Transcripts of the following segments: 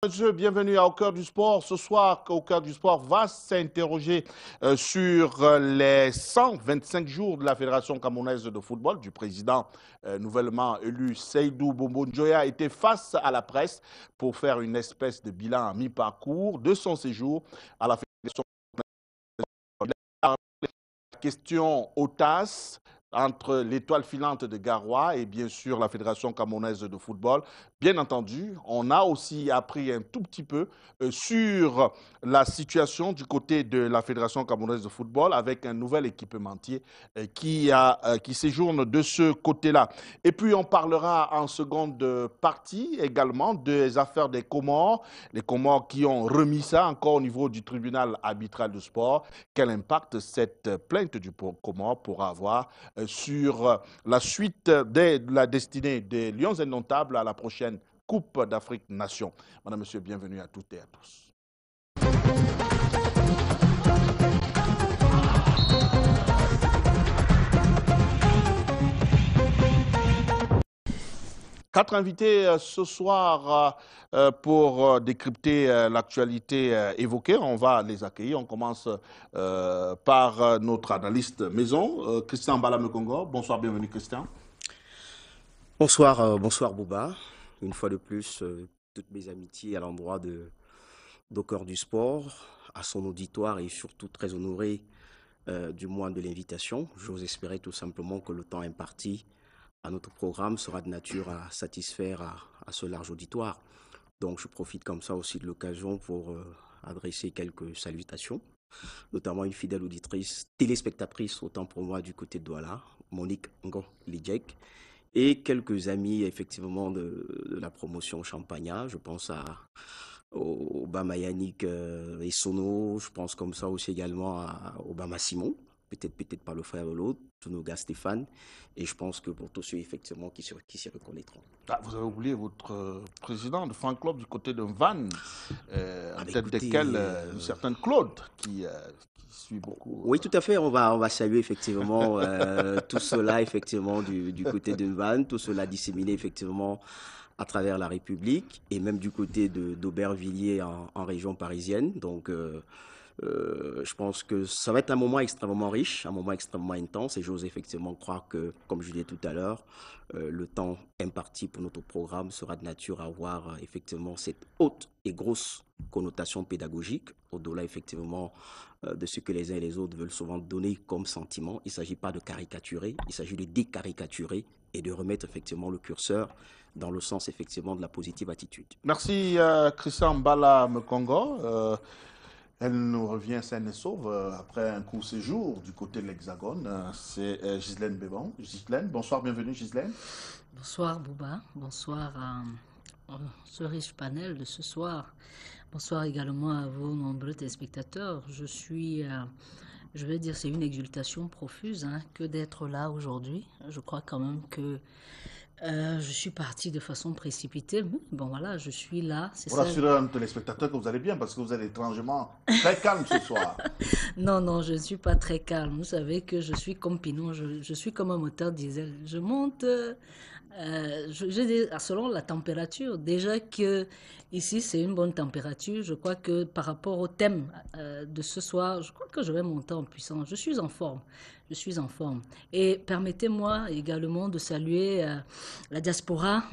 Monsieur, bienvenue à Au cœur du sport. Ce soir, Au cœur du sport va s'interroger sur les 125 jours de la Fédération camerounaise de football du président nouvellement élu Seydou Bombo Njoya était face à la presse pour faire une espèce de bilan à mi-parcours de son séjour à la Fédération. La question hautasse entre l'étoile filante de Garoua et bien sûr la Fédération camerounaise de football. Bien entendu, on a aussi appris un tout petit peu sur la situation du côté de la Fédération camerounaise de football avec un nouvel équipementier qui séjourne de ce côté-là. Et puis on parlera en seconde partie également des affaires des Comores, les Comores qui ont remis ça encore au niveau du tribunal arbitral de sport. Quel impact cette plainte du Comore pourra avoir sur la suite de la destinée des Lions indomptables à la prochaine Coupe d'Afrique Nation. Madame, Monsieur, bienvenue à toutes et à tous. Quatre invités ce soir pour décrypter l'actualité évoquée. On va les accueillir. On commence par notre analyste maison, Christian Bala-Mekongo. Bonsoir, bienvenue Christian. Bonsoir, bonsoir Bouba. Une fois de plus, toutes mes amitiés à l'endroit d'Au cœur du sport, à son auditoire et surtout très honoré du moins de l'invitation. J'ose espérer tout simplement que le temps imparti à notre programme sera de nature à satisfaire à ce large auditoire. Donc je profite comme ça aussi de l'occasion pour adresser quelques salutations, notamment une fidèle auditrice, téléspectatrice autant pour moi du côté de Douala, Monique Ngo Lidjek, et quelques amis effectivement de la promotion Champagnat. Je pense au Obama Yannick et Sono, je pense comme ça aussi également à Obama Simon, peut-être pas le frère de l'autre, tous nos gars Stéphane, et je pense que pour tous ceux effectivement qui s'y reconnaîtront. Ah, vous avez oublié votre président de fan club du côté de Vannes, en tête Écoutez, desquels une certaine Claude qui suit beaucoup. Oui, tout à fait. On va saluer effectivement tout cela effectivement du côté de Vannes, tout cela disséminé effectivement à travers la République et même du côté d'Aubervilliers en région parisienne. Donc, je pense que ça va être un moment extrêmement riche, un moment extrêmement intense et j'ose effectivement croire que, comme je disais tout à l'heure, le temps imparti pour notre programme sera de nature à avoir effectivement cette haute et grosse connotation pédagogique, au-delà effectivement de ce que les uns et les autres veulent souvent donner comme sentiment. Il ne s'agit pas de caricaturer, il s'agit de décaricaturer et de remettre effectivement le curseur dans le sens effectivement de la positive attitude. Merci Christian Bala Mekongo. Elle nous revient saine et sauve après un court séjour du côté de l'Hexagone. C'est Ghislaine Bébon. Ghislaine, bonsoir, bienvenue Ghislaine. Bonsoir Bouba, bonsoir à ce riche panel de ce soir. Bonsoir également à vos nombreux téléspectateurs. Je vais dire, c'est une exultation profuse que d'être là aujourd'hui. Je crois quand même que je suis partie de façon précipitée. Bon voilà, je suis là. Pour rassurer un téléspectateur que vous allez bien parce que vous êtes étrangement très calme ce soir. Non, je ne suis pas très calme. Vous savez que je suis comme Pinon, je suis comme un moteur diesel. Je monte, selon la température. Déjà que ici c'est une bonne température, je crois que par rapport au thème de ce soir, je crois que je vais monter en puissance. Je suis en forme. Je suis en forme. Et permettez-moi également de saluer la diaspora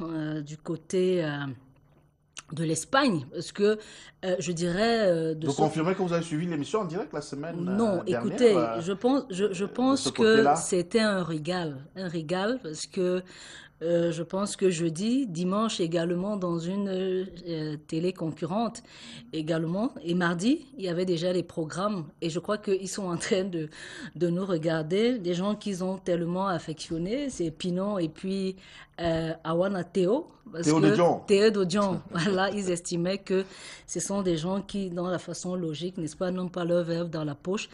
du côté de l'Espagne, parce que je dirais... Vous confirmez que vous avez suivi l'émission en direct la semaine Non, dernière écoutez, je pense que c'était un régal, parce que je pense que jeudi, dimanche également dans une télé concurrente également, et mardi, il y avait déjà les programmes, et je crois qu'ils sont en train de nous regarder, des gens qu'ils ont tellement affectionnés, c'est Pinon et puis Awana Théo. Théo Dodion. Voilà, ils estimaient que ce sont des gens qui, dans la façon logique, n'est-ce pas, n'ont pas leur verbe dans la poche.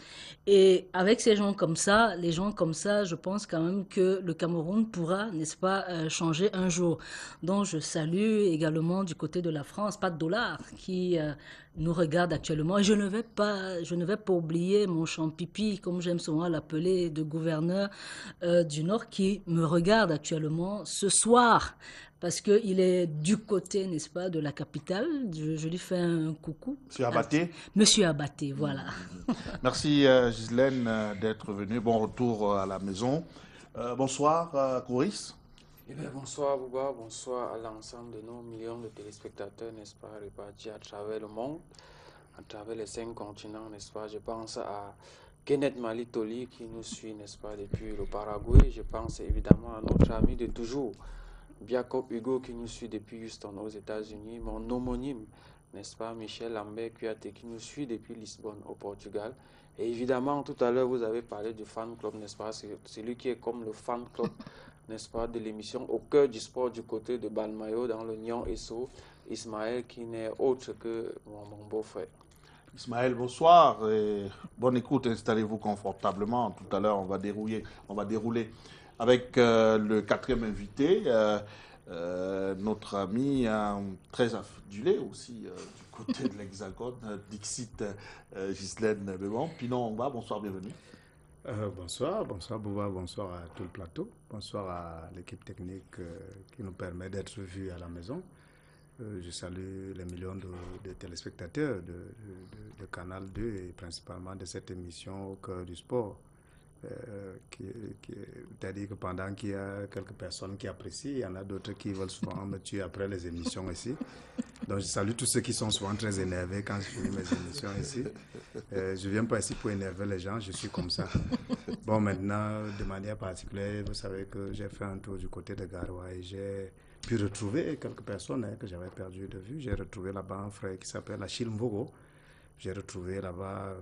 Et avec ces gens comme ça, les gens comme ça, je pense quand même que le Cameroun pourra, n'est-ce pas, changer un jour. Donc je salue également du côté de la France, Pat Dollard, qui nous regarde actuellement. Et je ne vais pas oublier mon champipi, comme j'aime souvent l'appeler, de gouverneur du Nord, qui me regarde actuellement ce soir parce qu'il est du côté, n'est-ce pas, de la capitale. Je lui fais un coucou. Monsieur Abaté. Monsieur Abaté, voilà. Merci Ghislaine d'être venue. Bon retour à la maison. Bonsoir Coris. Eh bien, bonsoir Bouba, bonsoir à l'ensemble de nos millions de téléspectateurs, n'est-ce pas, répartis à travers le monde, à travers les 5 continents, n'est-ce pas. Je pense à Kenneth Malitoli qui nous suit, n'est-ce pas, depuis le Paraguay. Je pense évidemment à notre ami de toujours, Jacob Hugo qui nous suit depuis Houston aux États-Unis, mon homonyme, n'est-ce pas, Michel Lambert Kouyaté qui nous suit depuis Lisbonne au Portugal. Et évidemment, tout à l'heure, vous avez parlé du fan club, n'est-ce pas, c'est celui qui est comme le fan club, n'est-ce pas, de l'émission Au cœur du sport du côté de Balmayo dans le Nyon Esso, Ismaël qui n'est autre que mon beau-frère. Ismaël, bonsoir et bonne écoute, installez-vous confortablement. Tout à l'heure, on va dérouler avec le 4e invité, notre ami très affidulé aussi du côté de l'Hexagone, Dixit Ghislaine Bebon. Pinon Ongba, bonsoir, bienvenue. Bonsoir Bouba, bonsoir à tout le plateau, bonsoir à l'équipe technique qui nous permet d'être vus à la maison. Je salue les millions de téléspectateurs de Canal 2 et principalement de cette émission Au cœur du sport. C'est-à-dire que pendant qu'il y a quelques personnes qui apprécient, il y en a d'autres qui veulent souvent me tuer après les émissions ici. Donc je salue tous ceux qui sont souvent très énervés quand je finis mes émissions ici. Je ne viens pas ici pour énerver les gens, je suis comme ça. Bon, maintenant, de manière particulière, vous savez que j'ai fait un tour du côté de Garoua et j'ai pu retrouver quelques personnes que j'avais perdues de vue. J'ai retrouvé là-bas un frère qui s'appelle Achille Mvogo. J'ai retrouvé là-bas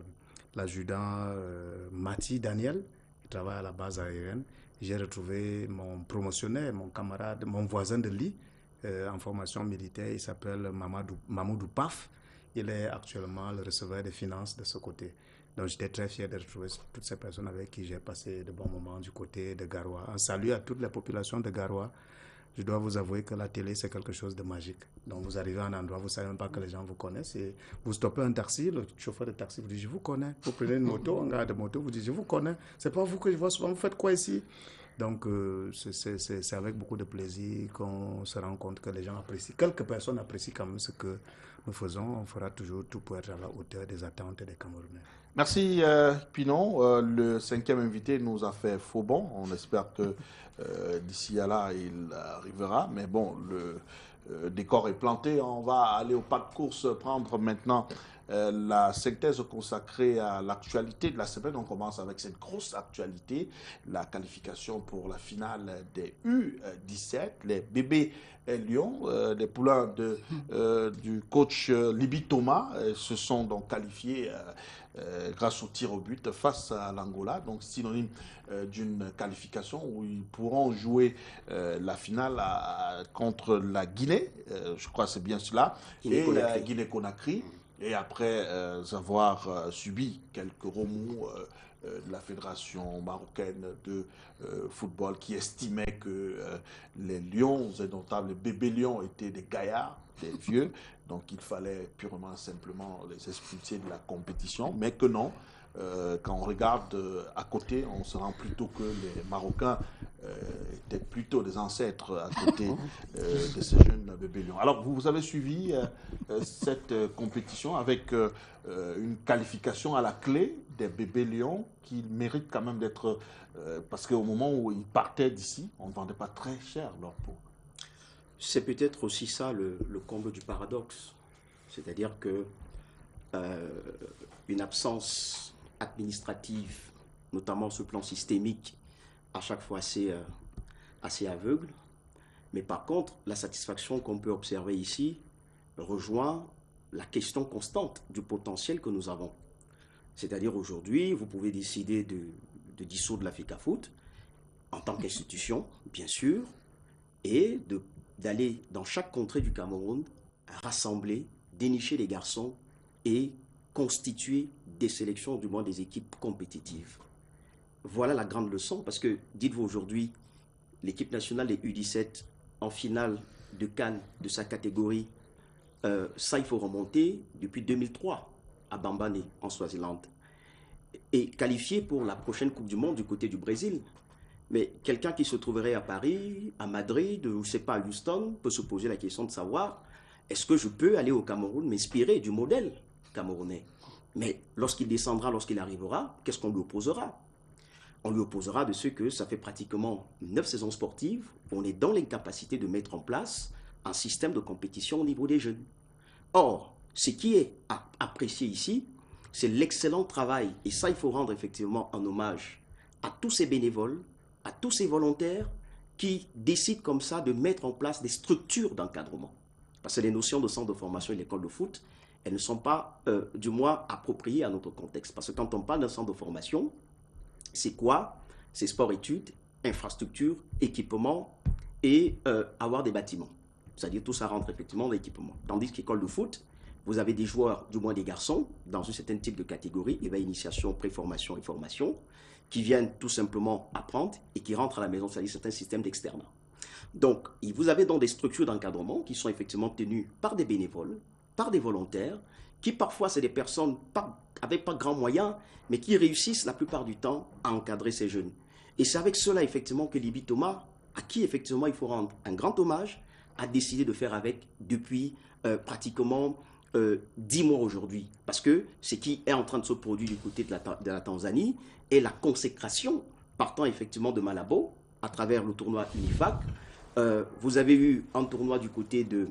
l'adjudant Mati Daniel, qui travaille à la base aérienne. J'ai retrouvé mon promotionnaire, mon camarade, mon voisin de lit en formation militaire. Il s'appelle Mamoudou Paf. Il est actuellement le receveur des finances de ce côté. Donc j'étais très fier de retrouver toutes ces personnes avec qui j'ai passé de bons moments du côté de Garoua. Un salut à toute la population de Garoua. Je dois vous avouer que la télé, c'est quelque chose de magique. Donc, vous arrivez à un endroit, vous ne savez même pas que les gens vous connaissent. Et vous stoppez un taxi, le chauffeur de taxi vous dit « Je vous connais ». Vous prenez une moto, un gars de moto vous dit « Je vous connais ». C'est pas vous que je vois souvent, vous faites quoi ici? Donc, c'est avec beaucoup de plaisir qu'on se rend compte que les gens apprécient. Quelques personnes apprécient quand même ce que nous faisons. On fera toujours tout pour être à la hauteur des attentes des Camerounais. Merci Pinon. Le 5e invité nous a fait faux bond. On espère que d'ici à là, il arrivera. Mais bon, le décor est planté. On va aller au pas de course prendre maintenant la synthèse consacrée à l'actualité de la semaine. On commence avec cette grosse actualité, la qualification pour la finale des U17, les bébés Lyon, les poulains du coach Libi Thomas se sont donc qualifiés grâce au tir au but face à l'Angola, donc synonyme d'une qualification où ils pourront jouer la finale contre la Guinée, je crois que c'est bien cela, et Guinée-Conakry. Et après avoir subi quelques remous de la Fédération marocaine de football qui estimait que les lions indomptables, les bébés lions étaient des gaillards, des vieux, donc il fallait purement simplement les expulser de la compétition, mais que non. Quand on regarde à côté, on se rend plutôt que les Marocains étaient plutôt des ancêtres à côté de ces jeunes bébés lions. Alors, vous avez suivi cette compétition avec une qualification à la clé des bébés lions qui méritent quand même d'être... parce qu'au moment où ils partaient d'ici, on ne vendait pas très cher leur peau. C'est peut-être aussi ça le comble du paradoxe. C'est-à-dire que une absence administrative, notamment sur le plan systémique, à chaque fois assez aveugle. Mais par contre, la satisfaction qu'on peut observer ici rejoint la question constante du potentiel que nous avons. C'est-à-dire aujourd'hui, vous pouvez décider de dissoudre la FECAFOOT en tant qu'institution, bien sûr, et d'aller dans chaque contrée du Cameroun rassembler, dénicher les garçons et constituer des sélections, du moins des équipes compétitives. Voilà la grande leçon, parce que, dites-vous aujourd'hui, l'équipe nationale des U17 en finale de CAN de sa catégorie, ça il faut remonter depuis 2003 à Bambane, en Swaziland, et qualifié pour la prochaine Coupe du Monde du côté du Brésil. Mais quelqu'un qui se trouverait à Paris, à Madrid, ou je sais pas, à Houston, peut se poser la question de savoir, est-ce que je peux aller au Cameroun m'inspirer du modèle camerounais? Mais lorsqu'il descendra, lorsqu'il arrivera, qu'est-ce qu'on lui opposera? On lui opposera de ce que ça fait pratiquement 9 saisons sportives, on est dans l'incapacité de mettre en place un système de compétition au niveau des jeunes. Or, ce qui est apprécié ici, c'est l'excellent travail, et ça il faut rendre effectivement un hommage à tous ces bénévoles, à tous ces volontaires qui décident comme ça de mettre en place des structures d'encadrement. Parce que les notions de centre de formation et l'école de foot, elles ne sont pas du moins appropriées à notre contexte. Parce que quand on parle d'un centre de formation, c'est quoi? C'est sport-études, infrastructure, équipement et avoir des bâtiments. C'est-à-dire tout ça rentre effectivement dans l'équipement. Tandis qu'école de foot, vous avez des joueurs, du moins des garçons, dans un certain type de catégorie, et bien initiation, préformation et formation, qui viennent tout simplement apprendre et qui rentrent à la maison, c'est-à-dire certains systèmes d'externat. Donc, vous avez donc des structures d'encadrement qui sont effectivement tenues par des bénévoles, par des volontaires, qui parfois c'est des personnes avec pas grand moyens, mais qui réussissent la plupart du temps à encadrer ces jeunes. Et c'est avec cela effectivement que Libye Thomas, à qui effectivement il faut rendre un grand hommage, a décidé de faire avec depuis pratiquement 10 mois aujourd'hui. Parce que ce qui est en train de se produire du côté de la Tanzanie est la consécration, partant effectivement de Malabo, à travers le tournoi UNIFAC. Vous avez eu un tournoi du côté de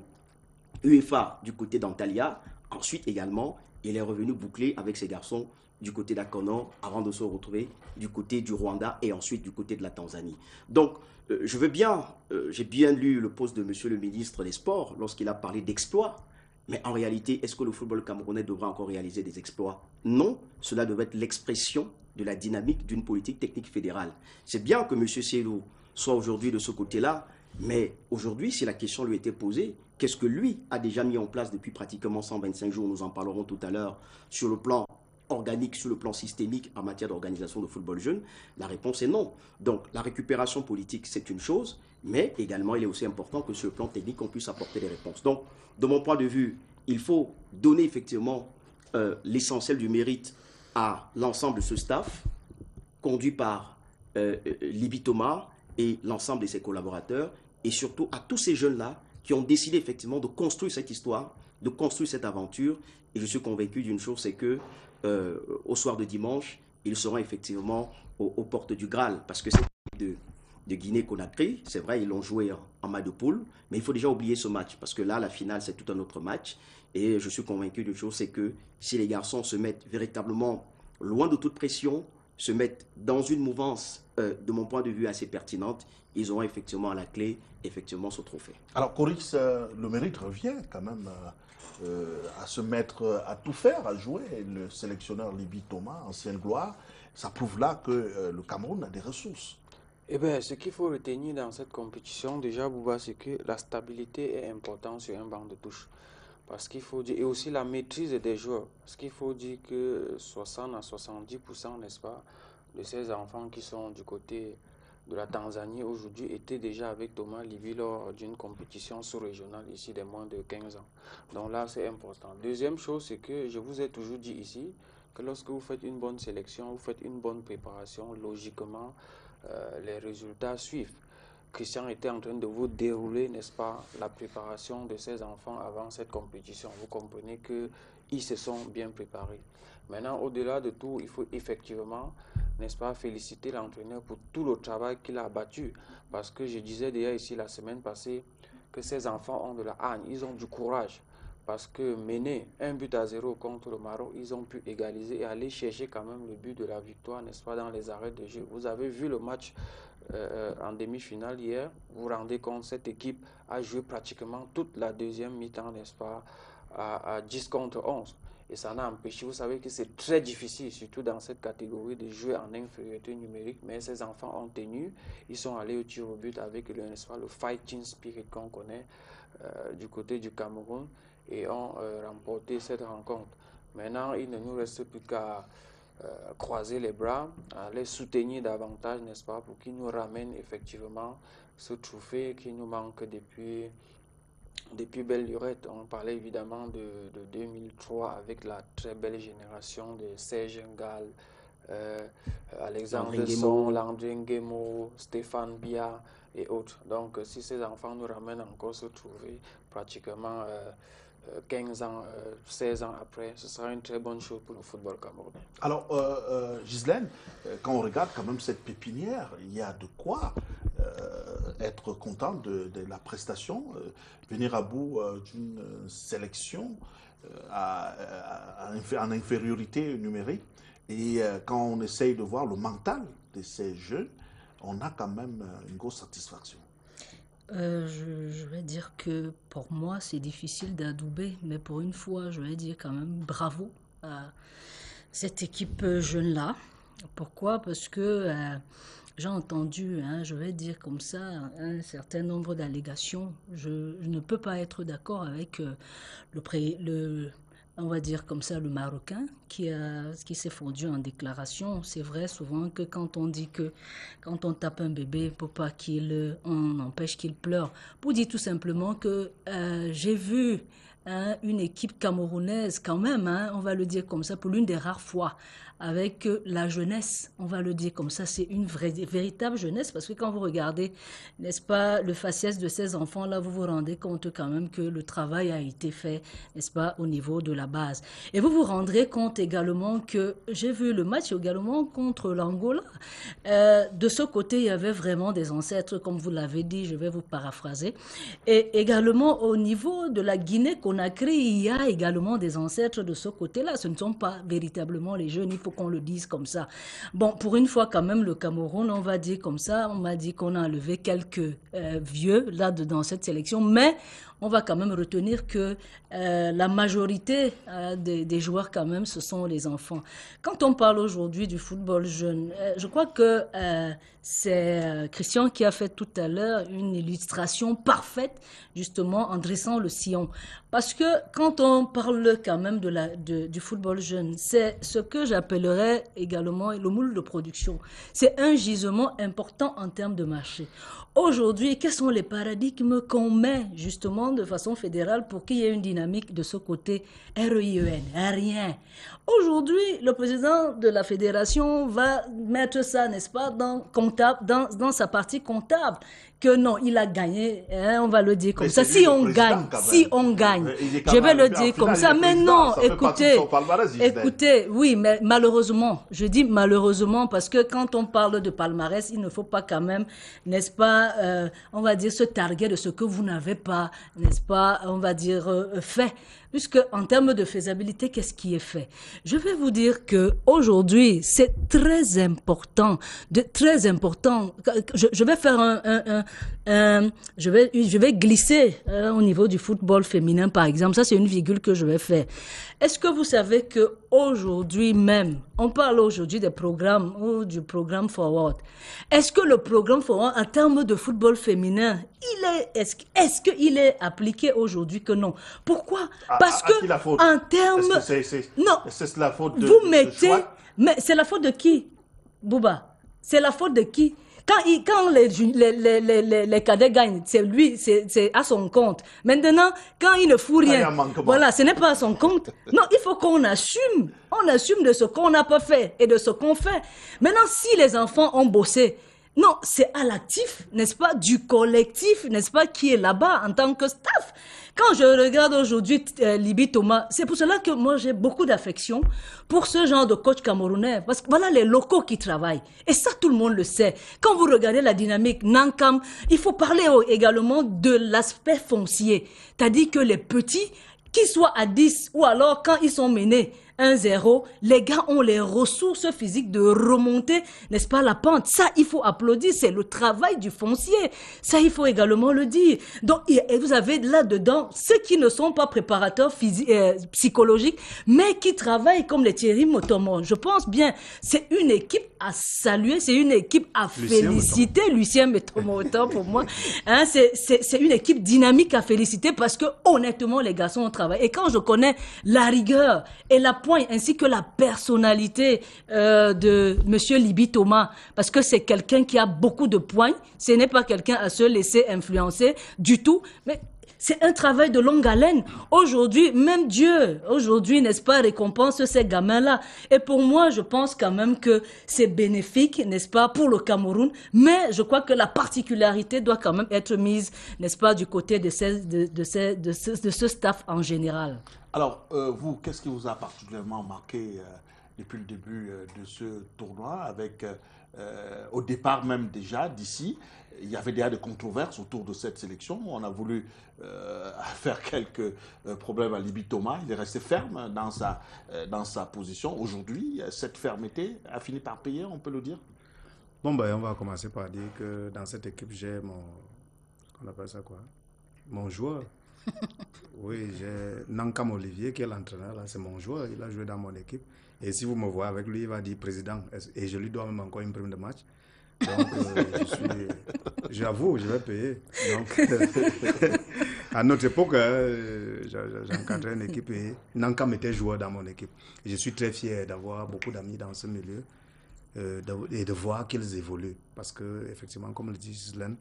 UEFA, du côté d'Antalya. Ensuite également, il est revenu boucler avec ses garçons du côté d'Akono avant de se retrouver du côté du Rwanda et ensuite du côté de la Tanzanie. Donc, je veux bien, j'ai bien lu le post de monsieur le ministre des Sports lorsqu'il a parlé d'exploits. Mais en réalité, est-ce que le football camerounais devra encore réaliser des exploits? Non, cela devrait être l'expression de la dynamique d'une politique technique fédérale. C'est bien que M. Sielou soit aujourd'hui de ce côté-là, mais aujourd'hui, si la question lui était posée, qu'est-ce que lui a déjà mis en place depuis pratiquement 125 jours, nous en parlerons tout à l'heure, sur le plan organique, sur le plan systémique en matière d'organisation de football jeune? La réponse est non. Donc la récupération politique, c'est une chose, mais également il est aussi important que sur le plan technique, on puisse apporter des réponses. Donc, de mon point de vue, il faut donner effectivement l'essentiel du mérite à l'ensemble de ce staff, conduit par Libye Thomas et l'ensemble de ses collaborateurs, et surtout à tous ces jeunes-là qui ont décidé effectivement de construire cette histoire, de construire cette aventure. Et je suis convaincu d'une chose, c'est que au soir de dimanche, ils seront effectivement aux portes du Graal, parce que c'est de Guinée-Conakry, c'est vrai, ils l'ont joué en match de poule, mais il faut déjà oublier ce match, parce que là, la finale, c'est tout un autre match. Et je suis convaincu d'une chose, c'est que si les garçons se mettent véritablement loin de toute pression, se mettent dans une mouvance, de mon point de vue, assez pertinente, ils auront effectivement à la clé, effectivement, ce trophée. Alors, Coris, le mérite revient quand même à se mettre à tout faire, à jouer. Le sélectionneur Libye Thomas, ancienne gloire, ça prouve là que le Cameroun a des ressources. Eh bien, ce qu'il faut retenir dans cette compétition, déjà, Bouba, c'est que la stabilité est importante sur un banc de touche. Parce qu'il faut dire, et aussi la maîtrise des joueurs. Parce qu'il faut dire que 60 à 70%, n'est-ce pas, de ces enfants qui sont du côté de la Tanzanie aujourd'hui étaient déjà avec Thomas Libye lors d'une compétition sous-régionale ici des moins de 15 ans. Donc là, c'est important. Deuxième chose, c'est que je vous ai toujours dit ici que lorsque vous faites une bonne sélection, vous faites une bonne préparation, logiquement, les résultats suivent. Christian était en train de vous dérouler, n'est-ce pas, la préparation de ses enfants avant cette compétition. Vous comprenez qu'ils se sont bien préparés. Maintenant, au-delà de tout, il faut effectivement, n'est-ce pas, féliciter l'entraîneur pour tout le travail qu'il a abattu. Parce que je disais déjà ici la semaine passée que ces enfants ont de la haine, ils ont du courage. Parce que mener 1-0 contre le Maroc, ils ont pu égaliser et aller chercher quand même le but de la victoire, n'est-ce pas, dans les arrêts de jeu. Vous avez vu le match en demi-finale hier, vous vous rendez compte, cette équipe a joué pratiquement toute la deuxième mi-temps, n'est-ce pas, à 10 contre 11. Et ça n'a empêché, vous savez que c'est très difficile, surtout dans cette catégorie, de jouer en infériorité numérique. Mais ces enfants ont tenu, ils sont allés au tir au but avec n'est-ce pas, le fighting spirit qu'on connaît du côté du Cameroun et ont remporté cette rencontre. Maintenant, il ne nous reste plus qu'à croiser les bras, à les soutenir davantage, n'est-ce pas, pour qu'ils nous ramènent effectivement ce trophée qui nous manque depuis belle lurette. On parlait évidemment de 2003 avec la très belle génération de Serge Ngal, Alexandre Son, Landry Nguemo, Stéphane Bia et autres. Donc, si ces enfants nous ramènent encore se trouver pratiquement 15 ans, 16 ans après, ce sera une très bonne chose pour le football camerounais. Alors, Ghislaine, quand on regarde quand même cette pépinière, il y a de quoi être content de la prestation, venir à bout d'une sélection en infériorité numérique. Et quand on essaye de voir le mental de ces jeunes, on a quand même une grosse satisfaction. Je vais dire que pour moi, c'est difficile d'adouber, mais pour une fois, je vais dire quand même bravo à cette équipe jeune-là. Pourquoi? Parce que j'ai entendu, je vais dire comme ça, un certain nombre d'allégations. Je ne peux pas être d'accord avec on va dire comme ça, le Marocain qui s'est fondu en déclaration. C'est vrai souvent que quand on dit que quand on tape un bébé, il ne faut pas on empêche qu'il pleure. Pour dire tout simplement que j'ai vu une équipe camerounaise quand même, on va le dire comme ça, pour l'une des rares fois, avec la jeunesse, on va le dire comme ça, c'est une véritable jeunesse, parce que quand vous regardez, n'est-ce pas, le faciès de ces enfants-là, vous vous rendez compte quand même que le travail a été fait, n'est-ce pas, au niveau de la base. Et vous vous rendrez compte également que j'ai vu le match également contre l'Angola. De ce côté, il y avait vraiment des ancêtres, comme vous l'avez dit, je vais vous paraphraser. Et également au niveau de la Guinée-Conakry, il y a également des ancêtres de ce côté-là. Ce ne sont pas véritablement les jeunes, il faut qu'on le dise comme ça. Bon, pour une fois quand même, le Cameroun, on va dire comme ça, on m'a dit qu'on a enlevé quelques vieux là dans cette sélection, mais on va quand même retenir que la majorité des joueurs quand même, ce sont les enfants. Quand on parle aujourd'hui du football jeune, je crois que c'est Christian qui a fait tout à l'heure une illustration parfaite, justement, en dressant le sillon. Parce que quand on parle quand même du football jeune, c'est ce que j'appellerais également le moule de production. C'est un gisement important en termes de marché. Aujourd'hui, quels sont les paradigmes qu'on met justement de façon fédérale pour qu'il y ait une dynamique de ce côté REIEN? Rien. Aujourd'hui, le président de la fédération va mettre ça, n'est-ce pas, dans sa partie comptable. Que non, il a gagné, on va le dire comme ça. Si on gagne, je vais le dire comme ça. Mais non, écoutez, oui, mais malheureusement, je dis malheureusement parce que quand on parle de palmarès, il ne faut pas quand même, n'est-ce pas, on va dire, se targuer de ce que vous n'avez pas, n'est-ce pas, on va dire, fait. Puisque en termes de faisabilité, qu'est-ce qui est fait? Je vais vous dire que aujourd'hui, c'est très important, Je vais faire je vais glisser au niveau du football féminin, par exemple. Ça, c'est une virgule que je vais faire. Est-ce que vous savez que aujourd'hui même, on parle aujourd'hui des programmes ou du programme Forward. Est-ce que le programme Forward, en termes de football féminin, est-ce qu'il est appliqué aujourd'hui que non? Pourquoi? Parce que en termes, non, c'est la faute de vous mettez, mais c'est la faute de qui, Bouba? C'est la faute de qui? Quand les cadets gagnent, c'est lui, c'est à son compte. Maintenant, quand il ne fout rien, voilà, ce n'est pas à son compte. Non, il faut qu'on assume. On assume de ce qu'on n'a pas fait et de ce qu'on fait. Maintenant, si les enfants ont bossé, non, c'est à l'actif, n'est-ce pas, du collectif, n'est-ce pas, qui est là-bas en tant que staff. Quand je regarde aujourd'hui Libi Thomas, c'est pour cela que moi j'ai beaucoup d'affection pour ce genre de coach camerounais. Parce que voilà les locaux qui travaillent. Et ça, tout le monde le sait. Quand vous regardez la dynamique Nankam, il faut parler également de l'aspect foncier. C'est-à-dire que les petits, qu'ils soient à 10 ou alors quand ils sont menés 1-0, les gars ont les ressources physiques de remonter, n'est-ce pas, la pente. Ça, il faut applaudir, c'est le travail du foncier. Ça, il faut également le dire. Donc, et vous avez là-dedans ceux qui ne sont pas préparateurs psychologiques, mais qui travaillent comme les Thierry Motomon. Je pense bien, c'est une équipe à saluer, c'est une équipe à féliciter. Lucien Motomon, pour moi. C'est une équipe dynamique à féliciter parce que, honnêtement, les garçons ont travaillé. Et quand je connais la rigueur et la ainsi que la personnalité de Monsieur Libi Thomas, parce que c'est quelqu'un qui a beaucoup de points, ce n'est pas quelqu'un à se laisser influencer du tout, mais c'est un travail de longue haleine. Aujourd'hui, même Dieu, aujourd'hui, n'est-ce pas, récompense ces gamins-là. Et pour moi, je pense quand même que c'est bénéfique, n'est-ce pas, pour le Cameroun. Mais je crois que la particularité doit quand même être mise, n'est-ce pas, du côté de ce staff en général. Alors, vous, qu'est-ce qui vous a particulièrement marqué depuis le début de ce tournoi avec, au départ même déjà d'ici, il y avait déjà des controverses autour de cette sélection. On a voulu faire quelques problèmes à Libi Thomas. Il est resté ferme dans sa position. Aujourd'hui, cette fermeté a fini par payer, on peut le dire. Bon, ben, on va commencer par dire que dans cette équipe, j'ai on appelle ça quoi? Mon joueur. Oui, j'ai Nankam Olivier qui est l'entraîneur, là, c'est mon joueur, il a joué dans mon équipe. Et si vous me voyez avec lui, il va dire président. Et je lui dois même encore une prime de match. Donc, j'avoue, je vais payer. Donc, à notre époque, j'encadrais une équipe et Nankam était joueur dans mon équipe. Et je suis très fier d'avoir beaucoup d'amis dans ce milieu et de voir qu'ils évoluent. Parce que, effectivement, comme le dit Gislaine,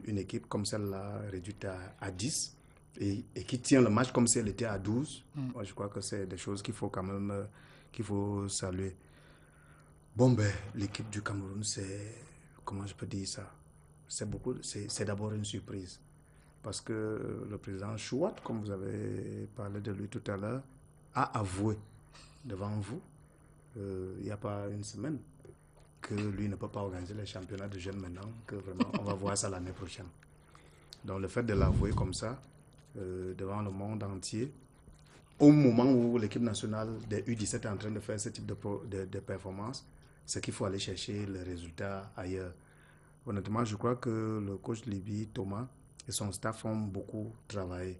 une équipe comme celle-là, réduite à 10, et qui tient le match comme si elle était à 12, moi, je crois que c'est des choses qu'il faut quand même qu'il faut saluer. Bon, ben, l'équipe du Cameroun, c'est, comment je peux dire ça? C'est d'abord une surprise. Parce que le président Chouat, comme vous avez parlé de lui tout à l'heure, a avoué devant vous, il n'y a pas une semaine, que lui ne peut pas organiser les championnats de jeunes maintenant, que vraiment on va voir ça l'année prochaine. Donc le fait de l'avouer comme ça, devant le monde entier, au moment où l'équipe nationale des U17 est en train de faire ce type de performance, c'est qu'il faut aller chercher le résultat ailleurs. Honnêtement, je crois que le coach Libi Thomas et son staff ont beaucoup travaillé.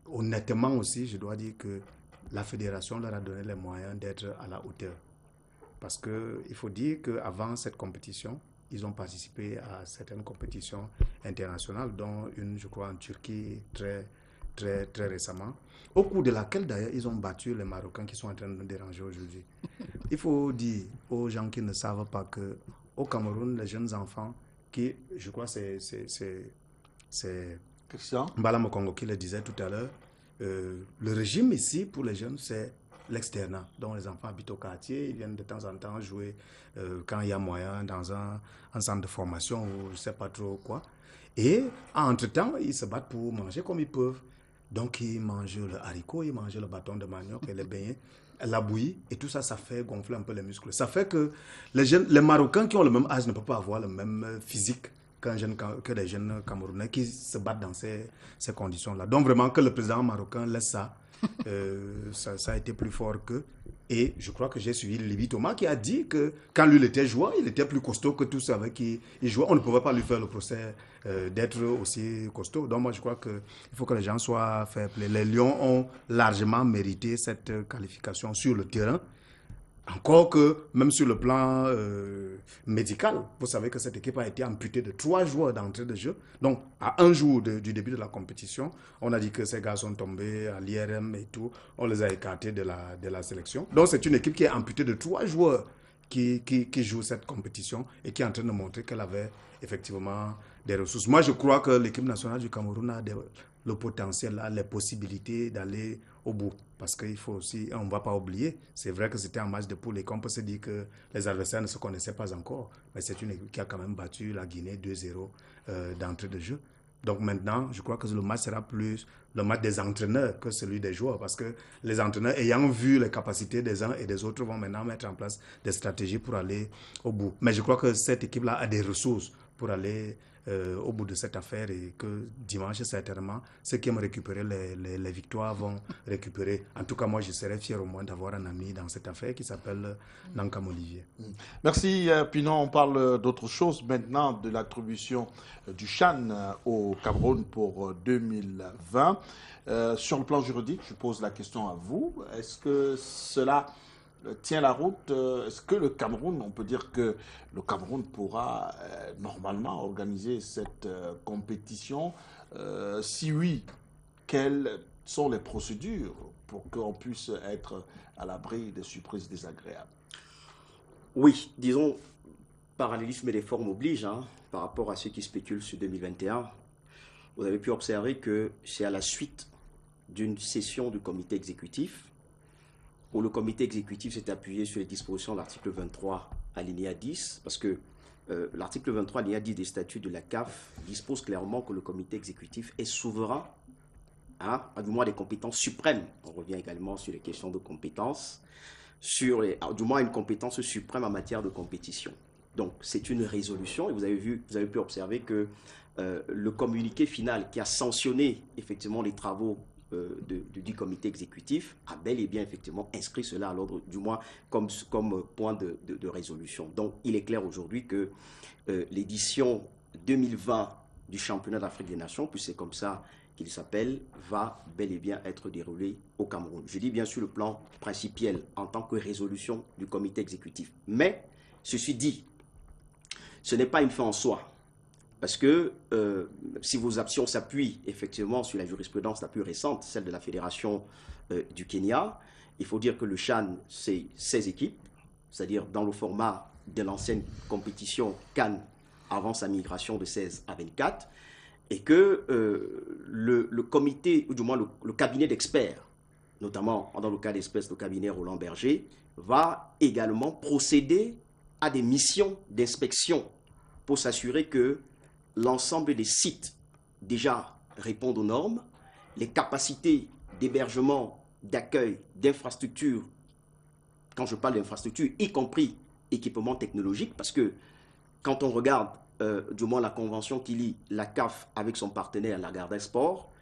Honnêtement aussi, je dois dire que la fédération leur a donné les moyens d'être à la hauteur. Parce qu'il faut dire qu'avant cette compétition, ils ont participé à certaines compétitions internationales, dont une, je crois, en Turquie très récemment, au cours de laquelle d'ailleurs ils ont battu les Marocains qui sont en train de nous déranger aujourd'hui. Il faut dire aux gens qui ne savent pas qu'au Cameroun, les jeunes enfants, qui, je crois, c'est Mbala Mokongo qui le disait tout à l'heure, le régime ici pour les jeunes, c'est l'externat. Donc les enfants habitent au quartier, ils viennent de temps en temps jouer quand il y a moyen dans un centre de formation ou je ne sais pas trop quoi. Et entre-temps, ils se battent pour manger comme ils peuvent. Donc ils mangent le haricot, ils mangent le bâton de manioc et les beignets, la bouillie, et tout ça, ça fait gonfler un peu les muscles. Ça fait que les Marocains qui ont le même âge ne peuvent pas avoir le même physique que les jeunes Camerounais qui se battent dans ces conditions-là. Donc vraiment que le président marocain laisse ça, ça a été plus fort qu'eux. Et je crois que j'ai suivi Libi Thomas qui a dit que quand lui il était joueur, il était plus costaud que tous ceux avec qui il jouait. On ne pouvait pas lui faire le procès d'être aussi costaud. Donc moi je crois qu'il faut que les gens soient fair play. Les Lions ont largement mérité cette qualification sur le terrain. Encore que, même sur le plan médical, vous savez que cette équipe a été amputée de 3 joueurs d'entrée de jeu. Donc, à un jour du début de la compétition, on a dit que ces gars sont tombés à l'IRM et tout. On les a écartés de la sélection. Donc, c'est une équipe qui est amputée de 3 joueurs qui jouent cette compétition et qui est en train de montrer qu'elle avait effectivement des ressources. Moi, je crois que l'équipe nationale du Cameroun a le potentiel, a les possibilités d'aller au bout. Parce qu'il faut aussi, on ne va pas oublier, c'est vrai que c'était un match de poule et qu'on peut se dire que les adversaires ne se connaissaient pas encore. Mais c'est une équipe qui a quand même battu la Guinée 2-0 d'entrée de jeu. Donc maintenant, je crois que le match sera plus le match des entraîneurs que celui des joueurs. Parce que les entraîneurs, ayant vu les capacités des uns et des autres, vont maintenant mettre en place des stratégies pour aller au bout. Mais je crois que cette équipe-là a des ressources pour aller au bout de cette affaire et que dimanche, certainement, ceux qui aiment récupérer les victoires vont récupérer. En tout cas, moi, je serais fier au moins d'avoir un ami dans cette affaire qui s'appelle Nankam Olivier. Merci, Pinon. On parle d'autre chose maintenant, de l'attribution du CHAN au Cameroun pour 2020. Sur le plan juridique, je pose la question à vous. Est-ce que cela tient la route? Est-ce que le Cameroun, on peut dire que le Cameroun pourra normalement organiser cette compétition? Si oui, quelles sont les procédures pour qu'on puisse être à l'abri des surprises désagréables? Oui, disons, parallélisme des formes oblige, par rapport à ceux qui spéculent sur 2021. vous avez pu observer que c'est à la suite d'une session du comité exécutif où le comité exécutif s'est appuyé sur les dispositions de l'article 23 alinéa 10, parce que l'article 23 alinéa 10 des statuts de la CAF dispose clairement que le comité exécutif est souverain, du moins des compétences suprêmes. On revient également sur les questions de compétences, du moins une compétence suprême en matière de compétition. Donc c'est une résolution, et vous avez pu observer que le communiqué final qui a sanctionné effectivement les travaux du comité exécutif a bel et bien effectivement inscrit cela à l'ordre, du moins comme point de résolution. Donc il est clair aujourd'hui que l'édition 2020 du championnat d'Afrique des Nations, puis c'est comme ça qu'il s'appelle, va bel et bien être déroulée au Cameroun. Je dis bien sûr le plan principiel en tant que résolution du comité exécutif. Mais, ceci dit, ce n'est pas une fin en soi. Parce que si vos options s'appuient effectivement sur la jurisprudence la plus récente, celle de la Fédération du Kenya, il faut dire que le CHAN, c'est 16 équipes, c'est-à-dire dans le format de l'ancienne compétition CAN avant sa migration de 16 à 24, et que le comité, ou du moins le cabinet d'experts, notamment dans le cas d'espèce le cabinet Roland Berger, va également procéder à des missions d'inspection pour s'assurer que l'ensemble des sites déjà répondent aux normes, les capacités d'hébergement, d'accueil, d'infrastructures, quand je parle d'infrastructures, y compris équipement technologique, parce que quand on regarde du moins la convention qui lie la CAF avec son partenaire Lagardère Sport,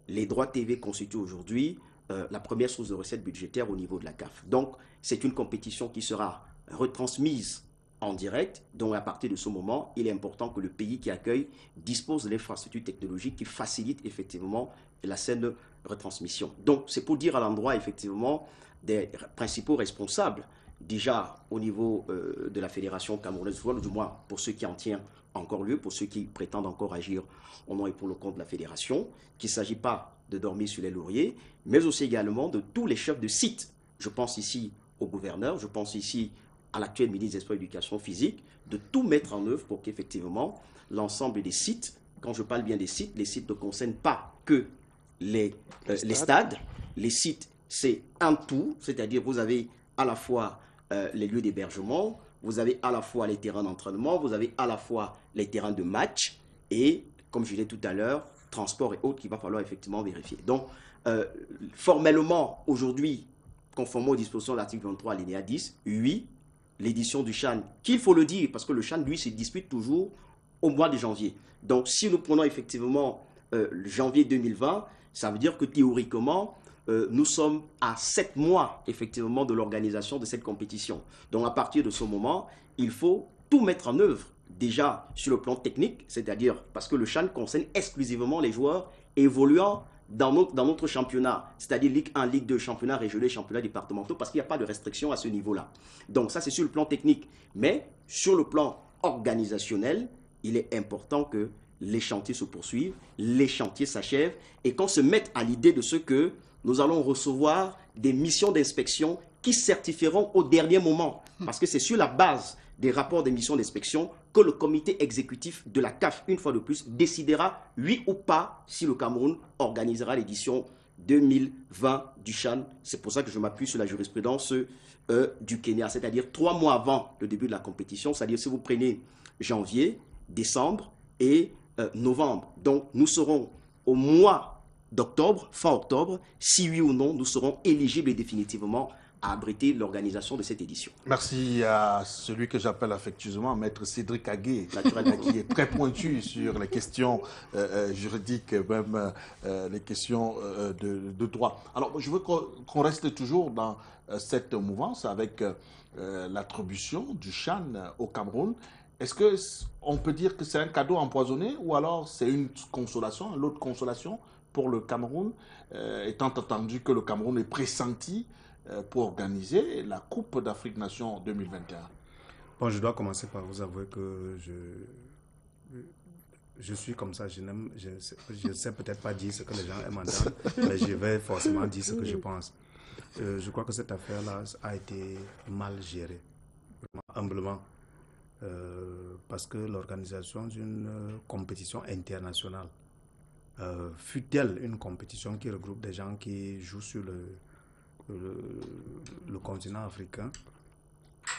les droits TV constituent aujourd'hui la première source de recettes budgétaires au niveau de la CAF. Donc c'est une compétition qui sera retransmise en direct, donc à partir de ce moment, il est important que le pays qui accueille dispose de l'infrastructure technologique qui facilite effectivement la saine retransmission. Donc c'est pour dire à l'endroit effectivement des principaux responsables, déjà au niveau de la Fédération camerounaise de football, du moins pour ceux qui en tiennent encore lieu, pour ceux qui prétendent encore agir au nom et pour le compte de la Fédération, qu'il ne s'agit pas de dormir sur les lauriers, mais aussi également de tous les chefs de site. Je pense ici au gouverneur, je pense ici à l'actuel ministre des Sports et de l'Éducation physique, de tout mettre en œuvre pour qu'effectivement l'ensemble des sites, quand je parle bien des sites, les sites ne concernent pas que les stades. Les sites, c'est un tout, c'est-à-dire vous avez à la fois les lieux d'hébergement, vous avez à la fois les terrains d'entraînement, vous avez à la fois les terrains de match et, comme je disais tout à l'heure, transport et autres qu'il va falloir effectivement vérifier. Donc, formellement, aujourd'hui, conformément aux dispositions de l'article 23 alinéa 10, oui, l'édition du CHAN, qu'il faut le dire, parce que le CHAN, lui, se dispute toujours au mois de janvier. Donc, si nous prenons effectivement janvier 2020, ça veut dire que théoriquement, nous sommes à 7 mois, effectivement, de l'organisation de cette compétition. Donc, à partir de ce moment, il faut tout mettre en œuvre, déjà sur le plan technique, c'est-à-dire parce que le CHAN concerne exclusivement les joueurs évoluant dans notre championnat, c'est-à-dire Ligue 1, Ligue 2, championnat régional, championnat départementaux, parce qu'il n'y a pas de restriction à ce niveau-là. Donc ça, c'est sur le plan technique. Mais sur le plan organisationnel, il est important que les chantiers se poursuivent, les chantiers s'achèvent, et qu'on se mette à l'idée de ce que nous allons recevoir des missions d'inspection qui certifieront au dernier moment. Parce que c'est sur la base des rapports des missions d'inspection que le comité exécutif de la CAF, une fois de plus, décidera, oui ou pas, si le Cameroun organisera l'édition 2020 du CHAN. C'est pour ça que je m'appuie sur la jurisprudence du Kenya, c'est-à-dire 3 mois avant le début de la compétition, c'est-à-dire si vous prenez janvier, décembre et novembre. Donc nous serons au mois d'octobre, fin octobre, si oui ou non, nous serons éligibles définitivement à abriter l'organisation de cette édition. Merci à celui que j'appelle affectueusement Maître Cédric Agué, qui est très pointu sur les questions juridiques, même les questions de droit. Alors, je veux qu'on reste toujours dans cette mouvance avec l'attribution du CHAN au Cameroun. Est-ce qu'on peut dire que c'est un cadeau empoisonné ou alors c'est une consolation, l'autre consolation pour le Cameroun, étant entendu que le Cameroun est pressenti pour organiser la Coupe d'Afrique Nations 2021? Bon, je dois commencer par vous avouer que je suis comme ça, je ne sais peut-être pas dire ce que les gens aiment entendre, mais je vais forcément dire ce que je pense. Je crois que cette affaire-là a été mal gérée, humblement, parce que l'organisation d'une compétition internationale fût-elle une compétition qui regroupe des gens qui jouent sur le continent africain,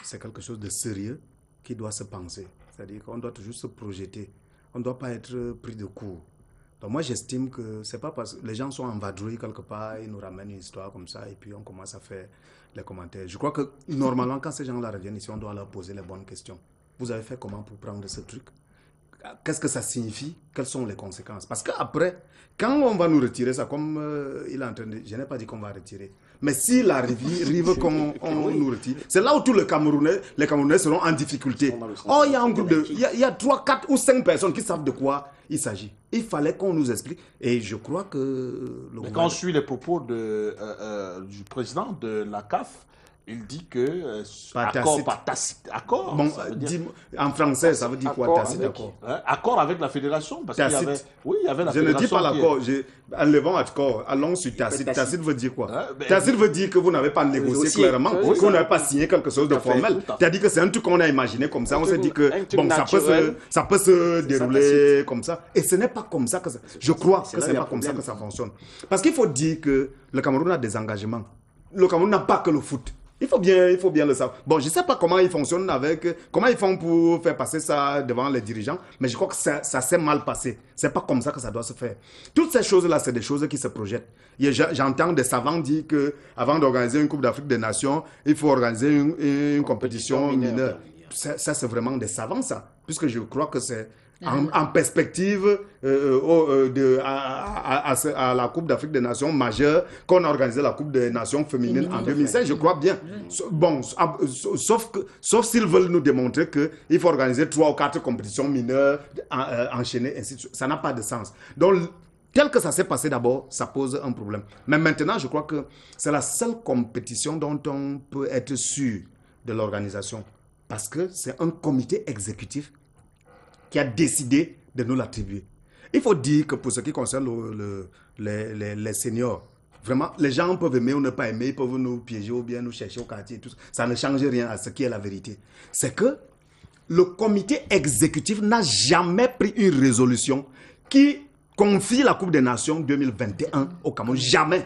c'est quelque chose de sérieux qui doit se penser. C'est-à-dire qu'on doit toujours se projeter. On ne doit pas être pris de court. Donc moi, j'estime que c'est pas parce que les gens sont en vadrouille quelque part, ils nous ramènent une histoire comme ça et puis on commence à faire les commentaires. Je crois que normalement, quand ces gens-là reviennent ici, on doit leur poser les bonnes questions. Vous avez fait comment pour prendre ce truc? Qu'est-ce que ça signifie? Quelles sont les conséquences? Parce qu'après, quand on va nous retirer ça, comme il est en train de... Je n'ai pas dit qu'on va retirer. Mais s'il arrive qu'on nous retire, c'est là où tous les Camerounais seront en difficulté. Oh, il y a un groupe il y a 3, 4 ou 5 personnes qui savent de quoi il s'agit. Il fallait qu'on nous explique. Et je crois que... Mais quand on suit les propos du président de la CAF, il dit que accord par tacite. Accord. Bon, en français, ça veut dire quoi, tacite, accord? Accord avec la fédération. Parce qu'il y avait, oui, il y avait la je fédération. Je ne dis pas l'accord. Enlevons accord. Allons sur tacite. Tacite veut dire quoi? Tacite veut dire que vous n'avez pas négocié clairement, que vous n'avez pas signé quelque chose de formel. C'est-à-dire que c'est un truc qu'on a imaginé comme ça. On s'est dit que bon, ça peut se dérouler comme ça. Et ce n'est pas comme ça que ça... Je crois que ce n'est pas comme ça que ça fonctionne. Parce qu'il faut dire que le Cameroun a des engagements. Le Cameroun n'a pas que le foot. Il faut bien le savoir. Bon, je ne sais pas comment ils fonctionnent comment ils font pour faire passer ça devant les dirigeants, mais je crois que ça s'est mal passé. C'est pas comme ça que ça doit se faire. Toutes ces choses-là, c'est des choses qui se projettent. J'entends des savants dire que avant d'organiser une Coupe d'Afrique des Nations, il faut organiser une compétition mineure. Ça, c'est vraiment des savants, ça. Puisque je crois que c'est en perspective à la Coupe d'Afrique des Nations majeure qu'on a organisé la Coupe des Nations féminines en 2016, je crois bien. Bon, sauf s'ils veulent nous démontrer qu'il faut organiser 3 ou 4 compétitions mineures enchaînées, ainsi de suite. Ça n'a pas de sens. Donc, tel que ça s'est passé d'abord, ça pose un problème. Mais maintenant, je crois que c'est la seule compétition dont on peut être sûr de l'organisation. Parce que c'est un comité exécutif qui a décidé de nous l'attribuer. Il faut dire que pour ce qui concerne les seniors, vraiment, les gens peuvent aimer ou ne pas aimer, ils peuvent nous piéger ou bien nous chercher au quartier et tout ça. Ça ne change rien à ce qui est la vérité. C'est que le comité exécutif n'a jamais pris une résolution qui confie la Coupe des Nations 2021 au Cameroun. Jamais.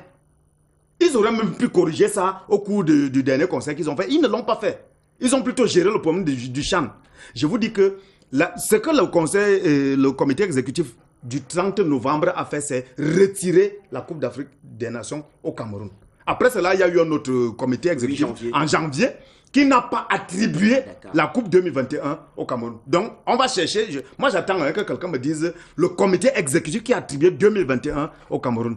Ils auraient même pu corriger ça au cours du dernier conseil qu'ils ont fait. Ils ne l'ont pas fait. Ils ont plutôt géré le problème du CHAN. Je vous dis que ce que le comité exécutif du 30 novembre a fait, c'est retirer la Coupe d'Afrique des Nations au Cameroun. Après cela, il y a eu un autre comité exécutif en janvier qui n'a pas attribué la Coupe 2021 au Cameroun. Donc, on va chercher. Moi, j'attends que quelqu'un me dise le comité exécutif qui a attribué 2021 au Cameroun.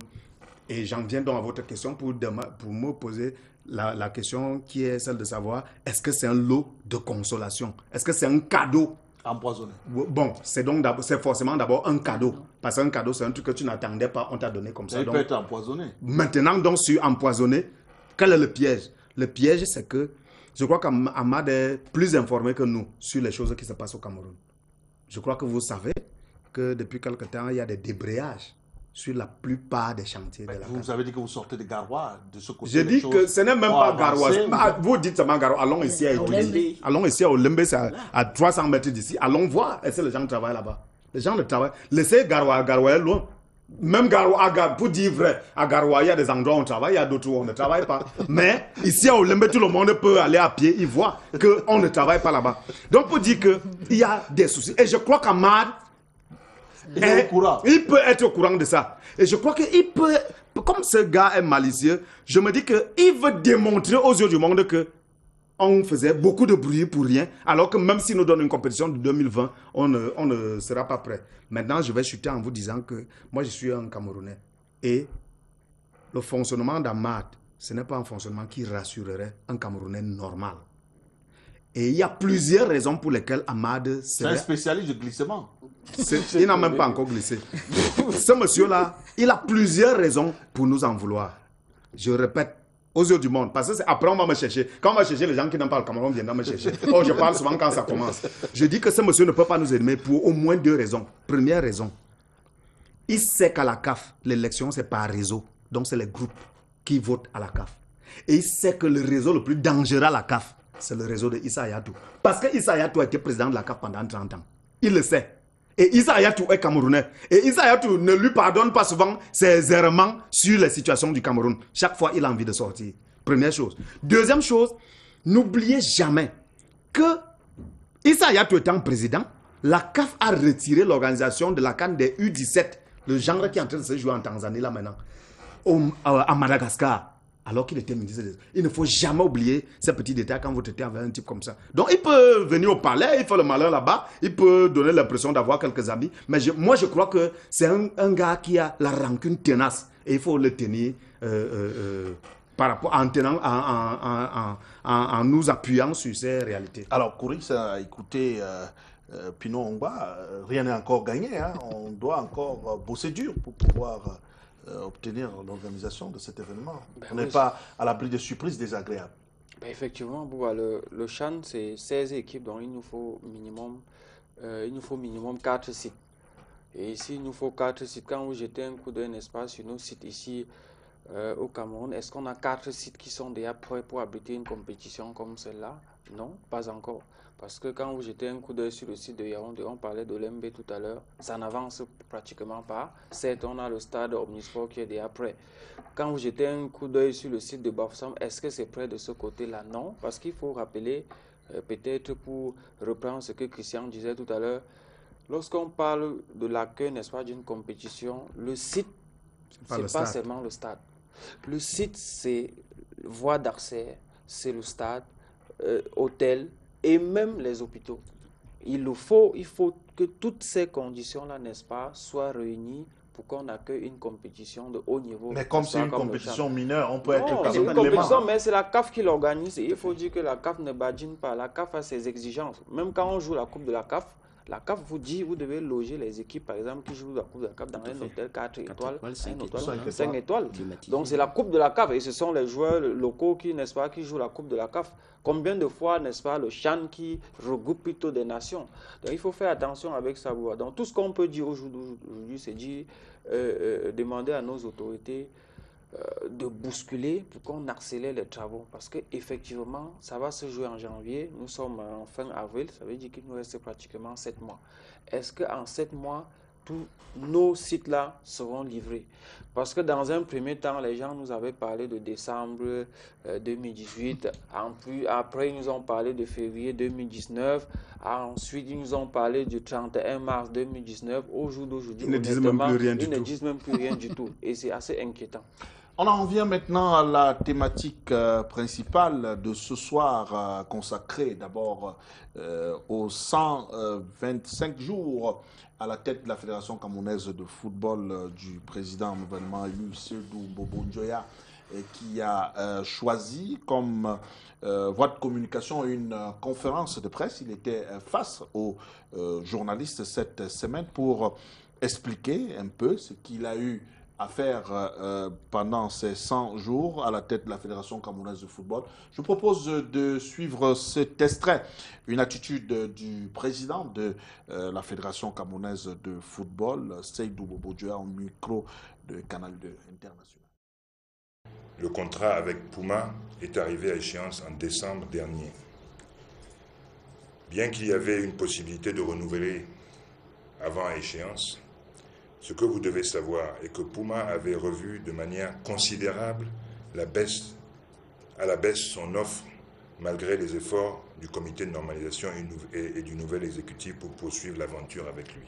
Et j'en viens donc à votre question pour me poser la question qui est celle de savoir est-ce que c'est un lot de consolation? Est-ce que c'est un cadeau? Empoisonné. Bon, c'est forcément d'abord un cadeau. Parce qu'un cadeau, c'est un truc que tu n'attendais pas, on t'a donné comme ça. Il peut être empoisonné. Maintenant, donc, sur empoisonné, quel est le piège? Le piège, c'est que je crois qu'Amad est plus informé que nous sur les choses qui se passent au Cameroun. Je crois que vous savez que depuis quelque temps, il y a des débrayages sur la plupart des chantiers de la CAF. Vous avez dit que vous sortez de Garoua, de ce côté. J'ai dit que ce n'est même pas Garoua. Vous dites seulement Garoua. Allons ici à Etouli. Allons ici à Olembe, c'est à 300 mètres d'ici. Allons voir. Est-ce que les gens travaillent là-bas? Les gens ne travaillent. Laissez Garoua. Garoua est loin. Même Garoua, pour dire vrai, à Garoua, il y a des endroits où on travaille, il y a d'autres où on ne travaille pas. Mais ici à Olembe, tout le monde peut aller à pied. Il voit qu'on ne travaille pas là-bas. Donc pour dire qu'il y a des soucis. Et je crois qu'Amad, il peut être au courant de ça. Et je crois qu'il peut, comme ce gars est malicieux, je me dis qu'il veut démontrer aux yeux du monde que on faisait beaucoup de bruit pour rien, alors que même s'il nous donne une compétition de 2020, on ne sera pas prêt. Maintenant, je vais chuter en vous disant que moi, je suis un Camerounais. Et le fonctionnement d'Amad, ce n'est pas un fonctionnement qui rassurerait un Camerounais normal. Et il y a plusieurs raisons pour lesquelles Amad... C'est un spécialiste de glissement. Il n'a même pas encore glissé. Ce monsieur-là, il a plusieurs raisons pour nous en vouloir. Je répète, aux yeux du monde. Parce que après, on va me chercher. Quand on va chercher les gens qui n'ont pas le Cameroun, viennent me chercher. Oh, je parle souvent quand ça commence. Je dis que ce monsieur ne peut pas nous aimer pour au moins 2 raisons. Première raison, il sait qu'à la CAF, l'élection, c'est par réseau. Donc, c'est les groupes qui votent à la CAF. Et il sait que le réseau le plus dangereux à la CAF, c'est le réseau de Issa Hayatou. Parce que Issa Hayatou a été président de la CAF pendant 30 ans. Il le sait. Et Issa Hayatou est camerounais. Et Issa Hayatou ne lui pardonne pas souvent ses errements sur les situations du Cameroun. Chaque fois, il a envie de sortir. Première chose. Deuxième chose, n'oubliez jamais que Issa Hayatou étant président, la CAF a retiré l'organisation de la CAN des U17, le genre qui est en train de se jouer en Tanzanie là maintenant, à Madagascar. Alors qu'il était ministre des... Il ne faut jamais oublier ces petits détails quand vous traitez avec un type comme ça. Donc, il peut venir au palais, il fait le malheur là-bas, il peut donner l'impression d'avoir quelques amis. Mais moi, je crois que c'est un gars qui a la rancune tenace. Et il faut le tenir par rapport, en nous appuyant sur ces réalités. Alors, Kouris a écouté Pinot Ongba. Rien n'est encore gagné. Hein. On doit encore bosser dur pour pouvoir... obtenir l'organisation de cet événement. On n'est pas à l'abri de surprises désagréables. Effectivement, Bouba, le CHAN, c'est 16 équipes, donc il nous faut minimum 4 sites. Et ici, il nous faut 4 sites. Quand vous jetez un coup d'œil, n'est-ce pas, sur nos sites ici au Cameroun, est-ce qu'on a 4 sites qui sont déjà prêts pour abriter une compétition comme celle-là? Non, pas encore. Parce que quand vous jetez un coup d'œil sur le site de Yaoundé, on parlait de l'MB tout à l'heure, ça n'avance pratiquement pas. Certes, on a le stade Omnisport qui est déjà prêt. Quand vous jetez un coup d'œil sur le site de Bafoussam, est-ce que c'est prêt de ce côté-là? Non, parce qu'il faut rappeler, peut-être pour reprendre ce que Christian disait tout à l'heure, lorsqu'on parle de l'accueil, n'est-ce pas, d'une compétition, le site, c'est pas seulement le stade. Le site, c'est voie d'accès, c'est le stade, hôtel, et même les hôpitaux. Il faut que toutes ces conditions-là, n'est-ce pas, soient réunies pour qu'on accueille une compétition de haut niveau. Mais comme c'est une compétition mineure, on peut être quand même une compétition, mais c'est la CAF qui l'organise. Il faut dire que la CAF ne badine pas. La CAF a ses exigences. Même quand on joue la Coupe de la CAF vous dit vous devez loger les équipes, par exemple, qui jouent la Coupe de la CAF dans un hôtel 4 étoiles, 5 étoiles. Donc c'est la Coupe de la CAF et ce sont les joueurs locaux qui, n'est-ce pas, qui jouent la Coupe de la CAF. Combien de fois, n'est-ce pas, le CHAN qui regroupe plutôt des nations. Donc il faut faire attention avec ça. Donc tout ce qu'on peut dire aujourd'hui, c'est demander à nos autorités de bousculer pour qu'on accélère les travaux. Parce qu'effectivement, ça va se jouer en janvier. Nous sommes en fin avril. Ça veut dire qu'il nous reste pratiquement 7 mois. Est-ce qu'en 7 mois, tous nos sites-là seront livrés? Parce que dans un premier temps, les gens nous avaient parlé de décembre 2018. Après, ils nous ont parlé de février 2019. Ensuite, ils nous ont parlé du 31 mars 2019. Au jour d'aujourd'hui, ils ne disent même plus rien du tout. Et c'est assez inquiétant. On en vient maintenant à la thématique principale de ce soir, consacrée d'abord aux 125 jours à la tête de la Fédération camerounaise de football du président nouvellement élu, Seydou Bobo Njoya, qui a choisi comme voie de communication une conférence de presse. Il était face aux journalistes cette semaine pour expliquer un peu ce qu'il a eu à faire pendant ces 100 jours à la tête de la Fédération camerounaise de football. Je vous propose de suivre cet extrait, une attitude du président de la Fédération camerounaise de football, Seydou Bobo Njoya, au micro de Canal 2 International. Le contrat avec Puma est arrivé à échéance en décembre dernier. Bien qu'il y avait une possibilité de renouveler avant échéance, ce que vous devez savoir est que Puma avait revu de manière considérable à la baisse son offre, malgré les efforts du comité de normalisation et du nouvel exécutif pour poursuivre l'aventure avec lui.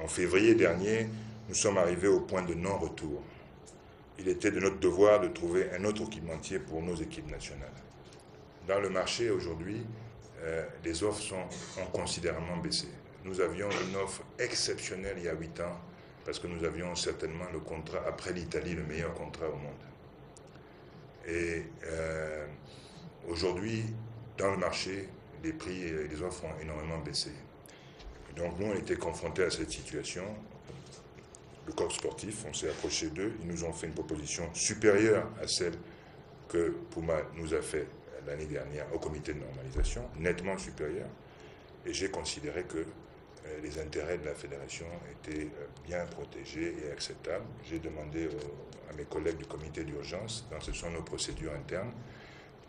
En février dernier, nous sommes arrivés au point de non-retour. Il était de notre devoir de trouver un autre équipementier pour nos équipes nationales. Dans le marché aujourd'hui, les offres ont considérablement baissé. Nous avions une offre exceptionnelle il y a 8 ans, parce que nous avions certainement le contrat, après l'Italie, le meilleur contrat au monde. Et aujourd'hui, dans le marché, les prix et les offres ont énormément baissé. Donc nous, on était confrontés à cette situation. Le corps sportif, on s'est approché d'eux, ils nous ont fait une proposition supérieure à celle que Puma nous a fait l'année dernière au comité de normalisation, nettement supérieure. Et j'ai considéré que les intérêts de la fédération étaient bien protégés et acceptables. J'ai demandé à mes collègues du comité d'urgence, ce sont nos procédures internes,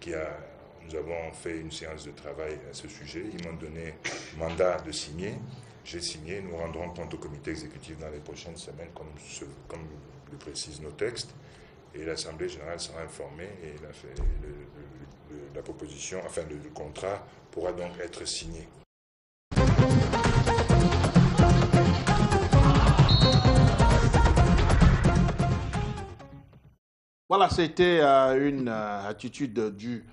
nous avons fait une séance de travail à ce sujet. Ils m'ont donné mandat de signer j'ai signé. Nous rendrons compte au comité exécutif dans les prochaines semaines, comme le précisent nos textes. Et l'Assemblée générale sera informée et la proposition, enfin le contrat pourra donc être signé. Voilà, c'était une attitude du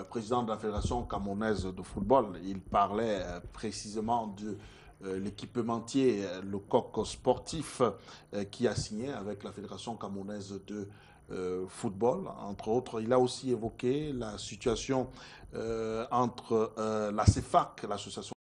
président de la Fédération camerounaise de football. Il parlait précisément de l'équipementier, le coq sportif qui a signé avec la Fédération camerounaise de football, entre autres. Il a aussi évoqué la situation entre la CEFAC, l'association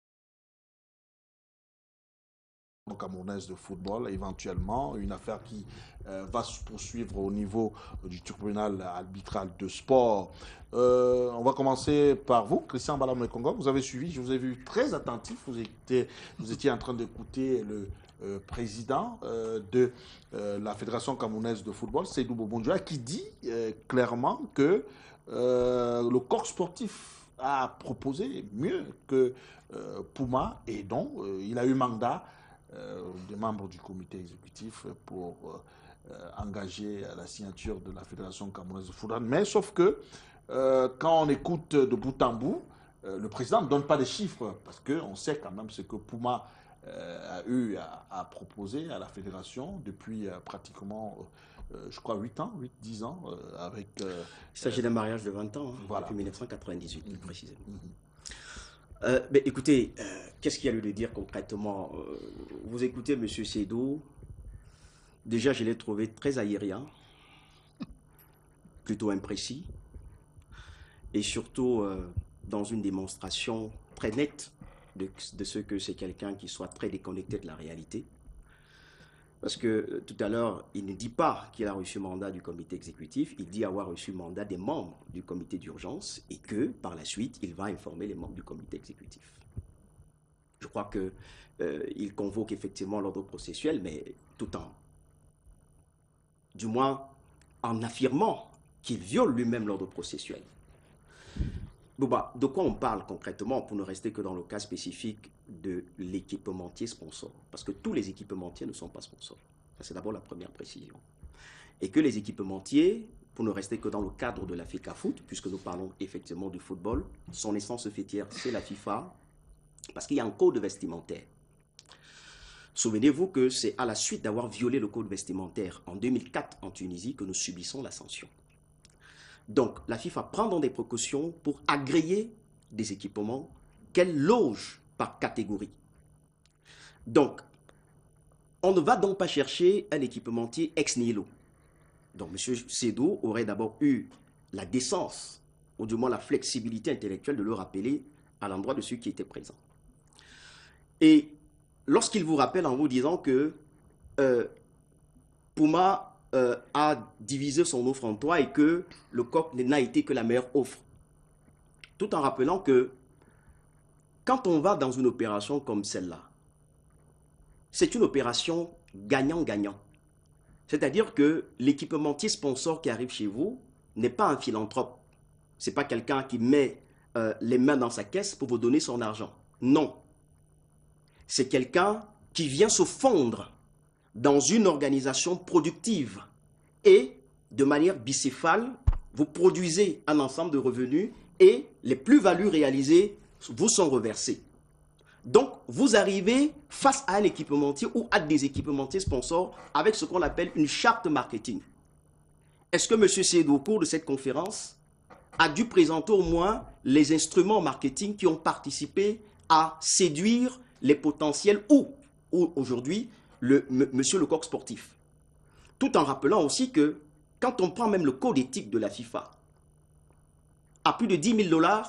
camerounaise de football, éventuellement, une affaire qui va se poursuivre au niveau du tribunal arbitral de sport. On va commencer par vous, Christian Balamekongo. Vous avez suivi, je vous ai vu très attentif, vous étiez en train d'écouter le président de la Fédération camerounaise de football, Seydou Bobondjoua, qui dit clairement que le corps sportif a proposé mieux que Puma, et donc il a eu mandat des membres du comité exécutif pour engager la signature de la Fédération camerounaise de football. Mais sauf que quand on écoute de bout en bout, le président ne donne pas de chiffres, parce qu'on sait quand même ce que Puma a eu à proposer à la fédération depuis pratiquement, je crois, 10 ans. Avec, il s'agit d'un mariage de 20 ans, voilà. Depuis 1998, précisément. Mais écoutez, qu'est-ce qu'il y a lieu de dire concrètement? Vous écoutez M. Seydou, déjà je l'ai trouvé très aérien, plutôt imprécis, et surtout dans une démonstration très nette de ce que c'est quelqu'un qui soit très déconnecté de la réalité. Parce que tout à l'heure, il ne dit pas qu'il a reçu mandat du comité exécutif, il dit avoir reçu mandat des membres du comité d'urgence et que, par la suite, il va informer les membres du comité exécutif. Je crois qu'il convoque effectivement l'ordre processuel, mais tout en, du moins, en affirmant qu'il viole lui-même l'ordre processuel. Bouba, de quoi on parle concrètement pour ne rester que dans le cas spécifique de l'équipementier sponsor? Parce que tous les équipementiers ne sont pas sponsors. C'est d'abord la première précision. Et que les équipementiers, pour ne rester que dans le cadre de la FECAFOOT, puisque nous parlons effectivement du football, son essence fêtière, c'est la FIFA, parce qu'il y a un code vestimentaire. Souvenez-vous que c'est à la suite d'avoir violé le code vestimentaire en 2004 en Tunisie que nous subissons la sanction. Donc, la FIFA prend donc des précautions pour agréer des équipements qu'elle loge par catégorie. Donc, on ne va donc pas chercher un équipementier ex nihilo. Donc, M. Seydou aurait d'abord eu la décence, ou du moins la flexibilité intellectuelle de le rappeler à l'endroit de ceux qui étaient présents. Et lorsqu'il vous rappelle en vous disant que Puma a divisé son offre en trois et que le coq n'a été que la meilleure offre. Tout en rappelant que quand on va dans une opération comme celle-là, c'est une opération gagnant-gagnant. C'est-à-dire que l'équipementier sponsor qui arrive chez vous n'est pas un philanthrope. Ce n'est pas quelqu'un qui met les mains dans sa caisse pour vous donner son argent. Non. C'est quelqu'un qui vient se fondre dans une organisation productive et de manière bicéphale, vous produisez un ensemble de revenus et les plus-values réalisées vous sont reversées. Donc, vous arrivez face à un équipementier ou à des équipementiers sponsors avec ce qu'on appelle une charte marketing. Est-ce que M. Seydou, au cours de cette conférence, a dû présenter au moins les instruments marketing qui ont participé à séduire les potentiels ou aujourd'hui, monsieur le coq sportif. Tout en rappelant aussi que quand on prend même le code éthique de la FIFA, à plus de 10 000 $,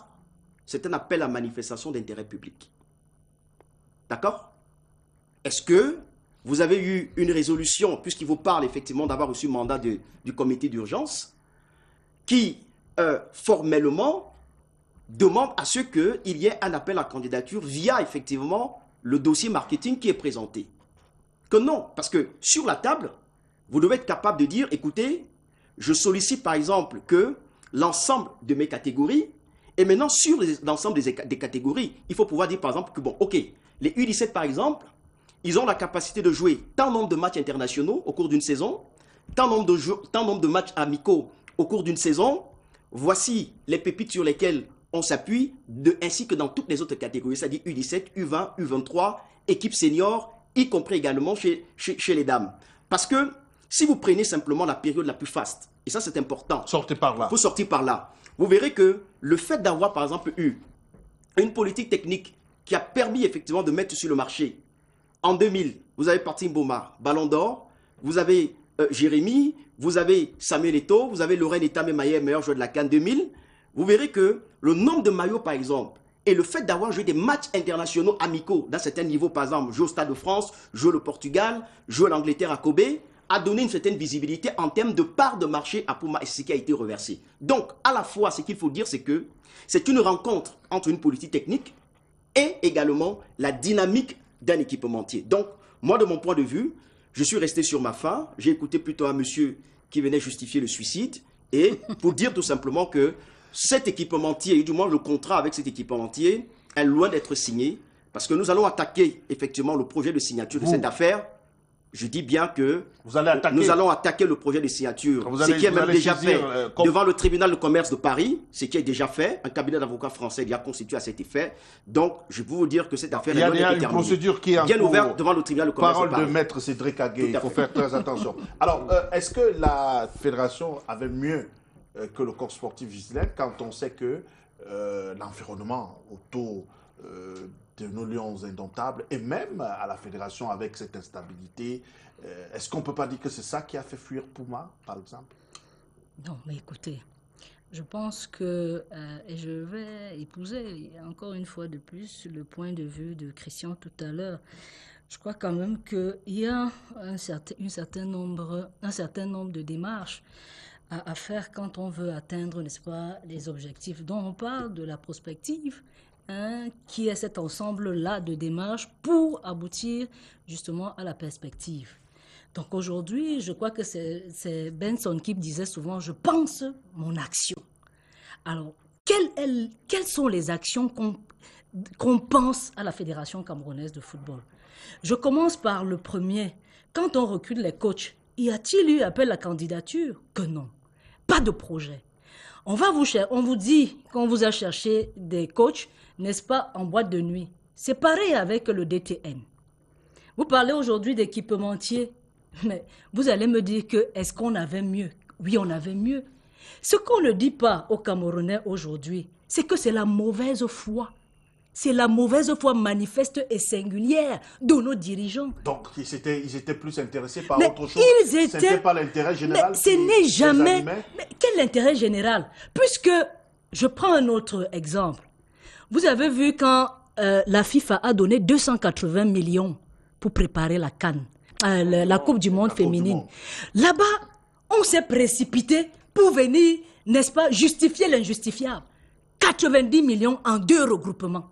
c'est un appel à manifestation d'intérêt public. D'accord? Est-ce que vous avez eu une résolution, puisqu'il vous parle effectivement d'avoir reçu mandat du comité d'urgence, qui formellement demande à ce qu'il y ait un appel à candidature via effectivement le dossier marketing qui est présenté? Que non, parce que sur la table, vous devez être capable de dire, écoutez, je sollicite par exemple que l'ensemble de mes catégories, et maintenant sur l'ensemble des catégories, il faut pouvoir dire par exemple que bon, ok, Les U17 par exemple, ils ont la capacité de jouer tant nombre de matchs internationaux au cours d'une saison, tant nombre de matchs amicaux au cours d'une saison. Voici les pépites sur lesquelles on s'appuie, ainsi que dans toutes les autres catégories, c'est-à-dire U17, U20, U23, équipe senior, y compris également chez les dames. Parce que si vous prenez simplement la période la plus faste, et ça c'est important, sortez par là. Il faut sortir par là. Vous verrez que le fait d'avoir par exemple eu une politique technique qui a permis effectivement de mettre sur le marché, en 2000, vous avez Patrick Mboma, Ballon d'Or, vous avez Jérémy, vous avez Samuel Eto'o, vous avez Lorraine Etameh-Mayer, meilleur joueur de la CAN 2000. Vous verrez que le nombre de maillots par exemple, et le fait d'avoir joué des matchs internationaux amicaux dans certains niveaux, par exemple, jouer au Stade de France, jouer le Portugal, jouer l'Angleterre à Kobe, a donné une certaine visibilité en termes de part de marché à Puma et ce qui a été reversé. Donc, à la fois, ce qu'il faut dire, c'est que c'est une rencontre entre une politique technique et également la dynamique d'un équipementier. Donc, moi, de mon point de vue, je suis resté sur ma faim. J'ai écouté plutôt un monsieur qui venait justifier le suicide et pour dire tout simplement que cet équipementier, du moins le contrat avec cet équipementier, est loin d'être signé parce que nous allons attaquer effectivement le projet de signature de cette affaire. Je dis bien que nous allons attaquer le projet de signature, ce qui est même déjà fait devant le tribunal de commerce de Paris, ce qui est déjà fait. Un cabinet d'avocats français est constitué à cet effet. Donc, je peux vous dire que cette affaire est une procédure qui est bien ouverte devant le tribunal de commerce de Paris. Parole de maître Cédric Aguet, il faut faire très attention. Alors, est-ce que la fédération avait mieux que le corps sportif vigilant quand on sait que l'environnement autour de nos lions indomptables et même à la fédération avec cette instabilité, est-ce qu'on ne peut pas dire que c'est ça qui a fait fuir Puma, par exemple? Non, mais écoutez, je pense que, et je vais épouser encore une fois de plus le point de vue de Christian tout à l'heure, je crois quand même qu'il y a un certain nombre de démarches à faire quand on veut atteindre, n'est-ce pas, les objectifs dont on parle de la prospective, qui est cet ensemble-là de démarches pour aboutir justement à la perspective. Donc aujourd'hui, je crois que c'est Benson qui disait souvent « je pense mon action ». Alors, quelles sont les actions qu'on pense à la Fédération camerounaise de football? Je commence par le premier. Quand on recrute les coachs, y a-t-il eu appel à candidature? Que non. Pas de projet. On vous dit qu'on vous a cherché des coachs, n'est-ce pas, en boîte de nuit. C'est pareil avec le DTN. Vous parlez aujourd'hui d'équipementier, mais vous allez me dire que est-ce qu'on avait mieux? Oui, on avait mieux. Ce qu'on ne dit pas aux Camerounais aujourd'hui, c'est que c'est la mauvaise foi. C'est la mauvaise foi manifeste et singulière de nos dirigeants. Donc, ils étaient plus intéressés par autre chose. Ce n'était pas l'intérêt général. Mais ce n'est jamais... Mais quel intérêt général? Puisque, je prends un autre exemple. Vous avez vu quand la FIFA a donné 280 millions pour préparer la CAN, la Coupe du Monde féminine. Là-bas, on s'est précipité pour venir, n'est-ce pas, justifier l'injustifiable. 90 millions en 2 regroupements.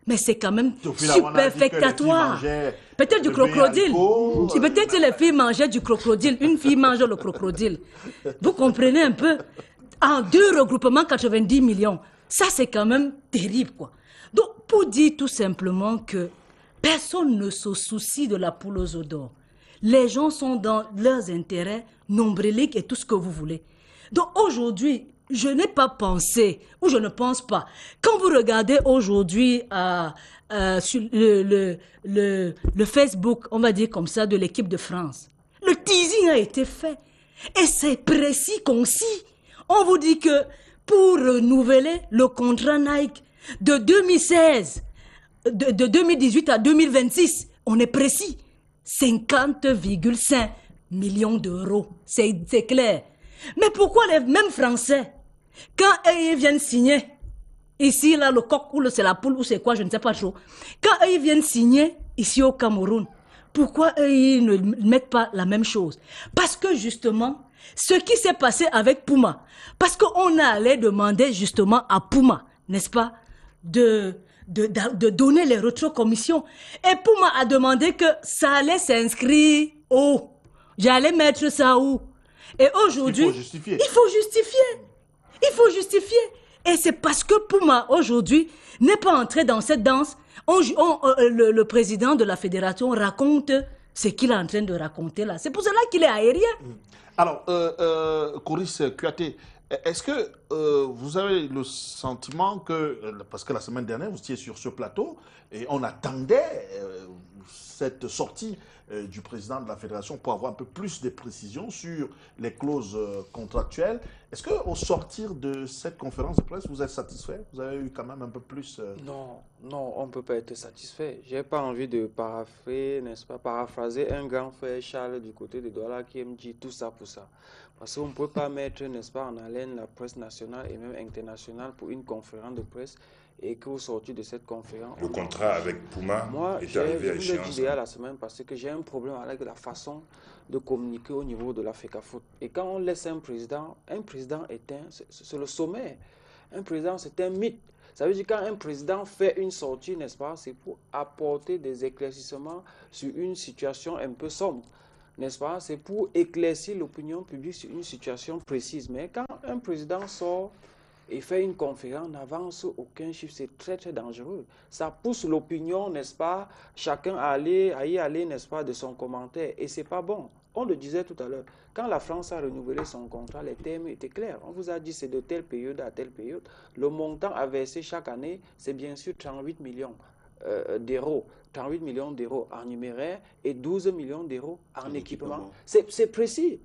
Mais c'est quand même superfectatoire. Peut-être du crocodile. Peut-être que les filles mangeaient du crocodile. Une fille mange le crocodile. Vous comprenez un peu? En 2 regroupements, 90 millions. Ça, c'est quand même terrible, quoi. Donc, pour dire tout simplement que personne ne se soucie de la poule aux œufs d'or. Les gens sont dans leurs intérêts nombriliques et tout ce que vous voulez. Donc, aujourd'hui, je n'ai pas pensé, ou je ne pense pas. Quand vous regardez aujourd'hui sur le Facebook, on va dire comme ça, de l'équipe de France, le teasing a été fait. Et c'est précis, concis. On vous dit que pour renouveler le contrat Nike de 2016, de 2018 à 2026, on est précis. 50,5 millions d'euros. C'est clair. Mais pourquoi les mêmes Français, quand ils viennent signer, ici, là, le coq ou c'est la poule ou c'est quoi, je ne sais pas trop, quand ils viennent signer ici au Cameroun, pourquoi ils ne mettent pas la même chose? Parce que justement, ce qui s'est passé avec Puma, parce qu'on allait demander justement à Puma, n'est-ce pas, de donner les rétrocommissions. Et Puma a demandé que ça allait s'inscrire où? J'allais mettre ça où? Et aujourd'hui, il faut justifier. Et c'est parce que Puma, aujourd'hui, n'est pas entré dans cette danse. Le président de la fédération raconte ce qu'il est en train de raconter là. C'est pour cela qu'il est aérien. Alors, Coris Kouyaté, est-ce que vous avez le sentiment que, parce que la semaine dernière, vous étiez sur ce plateau et on attendait cette sortie du président de la fédération pour avoir un peu plus de précisions sur les clauses contractuelles. Est-ce qu'au sortir de cette conférence de presse, vous êtes satisfait? Vous avez eu quand même un peu plus... Non, non, on ne peut pas être satisfait. Je n'ai pas envie de paraphraser un grand frère Charles du côté de Douala qui me dit tout ça pour ça. Parce qu'on ne peut pas mettre, n'est-ce pas, en haleine la presse nationale et même internationale pour une conférence de presse et qu'au sortir de cette conférence... Le contrat avec Puma est arrivé à échéance. Je vous l'ai dit déjà la semaine parce que j'ai un problème avec la façon de communiquer au niveau de la FECAFOOT. Et quand on laisse un président c'est le sommet. Un président, c'est un mythe. Ça veut dire quand un président fait une sortie, n'est-ce pas, c'est pour apporter des éclaircissements sur une situation un peu sombre. N'est-ce pas? C'est pour éclaircir l'opinion publique sur une situation précise. Mais quand un président sort et fait une conférence, n'avance aucun chiffre, c'est très très dangereux. Ça pousse l'opinion, n'est-ce pas, chacun à y aller, n'est-ce pas, de son commentaire. Et c'est pas bon. On le disait tout à l'heure, quand la France a renouvelé son contrat, les termes étaient clairs. On vous a dit c'est de telle période à telle période. Le montant à verser chaque année, c'est bien sûr 38 millions d'euros. 38 millions d'euros en numéraire et 12 millions d'euros en équipement. C'est précis.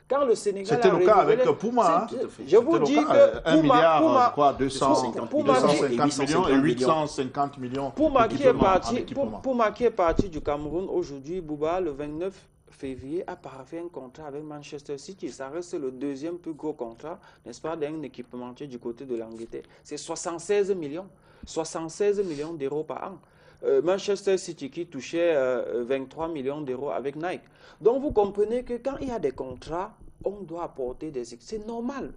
Quand le Sénégal c'était le cas avec Puma. Je vous dis que 1 milliard, quoi, 250 millions et 850 millions. Puma qui est parti du Cameroun aujourd'hui, Bouba, le 29 février, a paraphé un contrat avec Manchester City. Ça reste le deuxième plus gros contrat, n'est-ce pas, d'un équipementier du côté de l'Angleterre. C'est 76 millions. 76 millions d'euros par an. Manchester City qui touchait 23 millions d'euros avec Nike. Donc vous comprenez que quand il y a des contrats, on doit apporter des... C'est normal.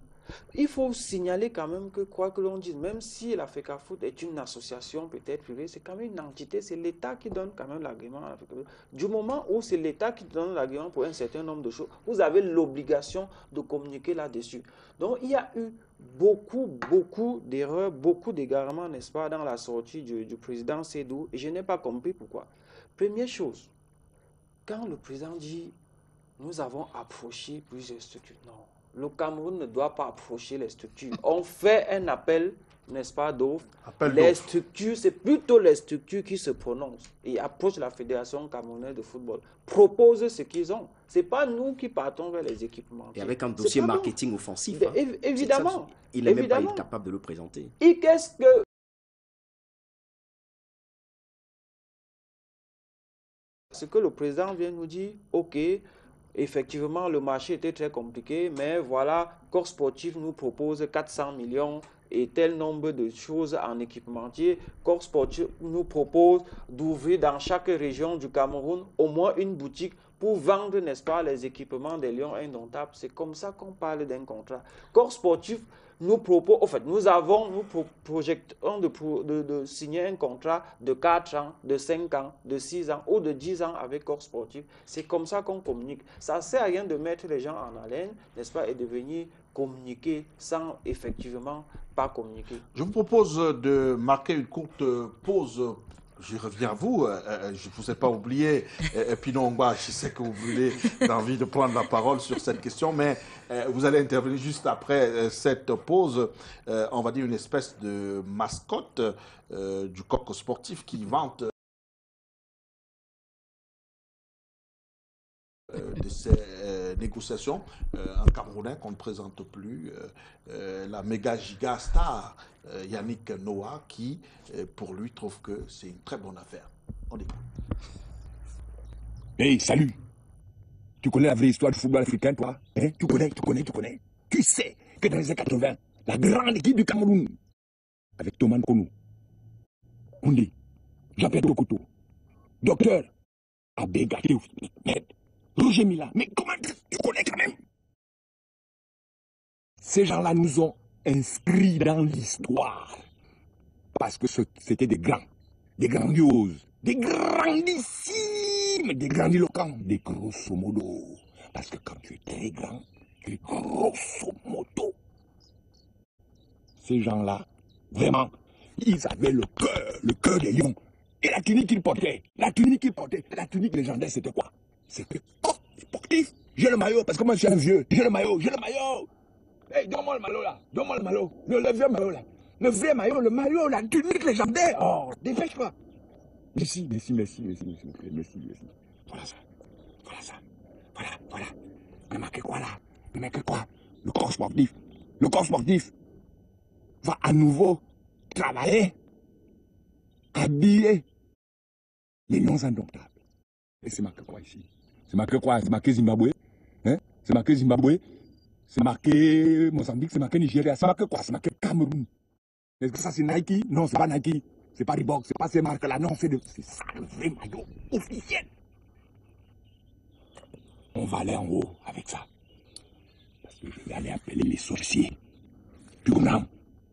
Il faut signaler quand même que, quoi que l'on dise, même si la FECAFOOT est une association peut-être privée, c'est quand même une entité, c'est l'État qui donne quand même l'agrément à la FECAFOOT. Du moment où c'est l'État qui donne l'agrément pour un certain nombre de choses, vous avez l'obligation de communiquer là-dessus. Donc il y a eu beaucoup d'erreurs, beaucoup d'égarements, n'est-ce pas, dans la sortie du président Sédou, et je n'ai pas compris pourquoi. Première chose, quand le président dit « nous avons approché plusieurs structures », non. Le Cameroun ne doit pas approcher les structures. On fait un appel, n'est-ce pas, d'offres. Les structures, c'est plutôt les structures qui se prononcent et approchent la Fédération camerounaise de football. Proposent ce qu'ils ont. Ce n'est pas nous qui partons vers les équipements. Et avec un dossier marketing offensif. Hein. Évidemment. Il n'est même pas capable de le présenter. Et qu'est-ce que... Ce que le président vient nous dire, ok, effectivement, le marché était très compliqué, mais voilà, Corps Sportif nous propose 400 millions et tel nombre de choses en équipementier. Corps Sportif nous propose d'ouvrir dans chaque région du Cameroun au moins une boutique pour vendre, n'est-ce pas, les équipements des Lions indomptables. C'est comme ça qu'on parle d'un contrat. Corps Sportif nous propose, en fait, nous projetons de signer un contrat de 4 ans, de 5 ans, de 6 ans ou de 10 ans avec Corps Sportif. C'est comme ça qu'on communique. Ça ne sert à rien de mettre les gens en haleine, n'est-ce pas, et de venir communiquer sans effectivement pas communiquer. Je vous propose de marquer une courte pause. Je reviens à vous, je ne vous ai pas oublié, Pinongba, je sais que vous voulez envie de prendre la parole sur cette question, mais vous allez intervenir juste après cette pause. On va dire une espèce de mascotte du coq sportif qui vante de ces négociations, un Camerounais qu'on ne présente plus, la méga giga star Yannick Noah, qui pour lui trouve que c'est une très bonne affaire. On écoute. Hey, salut! Tu connais la vraie histoire du football africain, toi? Hein? Tu connais. Tu sais que dans les années 80, la grande équipe du Cameroun, avec Thomas Nkonou, Koundé, Jean-Pierre Tokoto, Docteur Abega Théophile, Roger Mila, mais comment tu connais quand même? Ces gens-là nous ont inscrits dans l'histoire. Parce que c'était des grands, des grandioses, des grandissimes, des grandiloquents, des grosso modo. Parce que quand tu es très grand, tu es grosso modo. Ces gens-là, vraiment, ils avaient le cœur des lions. Et la tunique qu'ils portaient, la tunique légendaire, c'était quoi? C'était sportif. J'ai le maillot, parce que moi je suis un vieux. J'ai le maillot. Hey, donne-moi le maillot là. Donne-moi le maillot. Le vieux maillot là. Le vrai maillot, le maillot, la tunique légendaire. Oh, dépêche-toi. Merci. Voilà ça. Mais marquez quoi là? Le corps sportif va à nouveau travailler, habiller les lions indomptables. Et c'est marqué quoi ici? C'est marqué quoi? C'est marqué Zimbabwe? Hein? C'est marqué Zimbabwe? C'est marqué Mozambique? C'est marqué Nigeria? C'est marqué quoi? C'est marqué Cameroun. Est-ce que ça c'est Nike? Non, c'est pas Nike. C'est pas Reebok. C'est pas ces marques-là. Non, c'est ça le vrai maillot officiel. On va aller en haut avec ça. Parce que je vais aller appeler les sorciers. Tu comprends?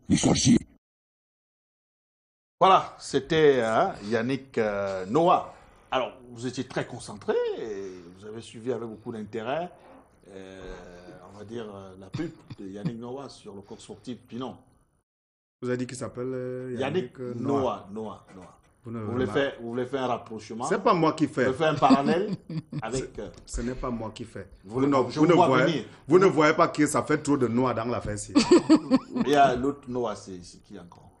Les sorciers. Voilà, c'était Yannick Noah. Alors, vous étiez très concentré, et vous avez suivi avec beaucoup d'intérêt, on va dire, la pub de Yannick Noah sur le corps sportif Pinon. Vous avez dit qu'il s'appelle Yannick Noah. Vous voulez faire un rapprochement? C'est pas moi qui fais. Vous voulez faire un parallèle avec... Ce n'est pas moi qui fais. Vous ne voyez pas que ça fait trop de Noah dans la fesse. Il y a l'autre Noah, c'est qui encore?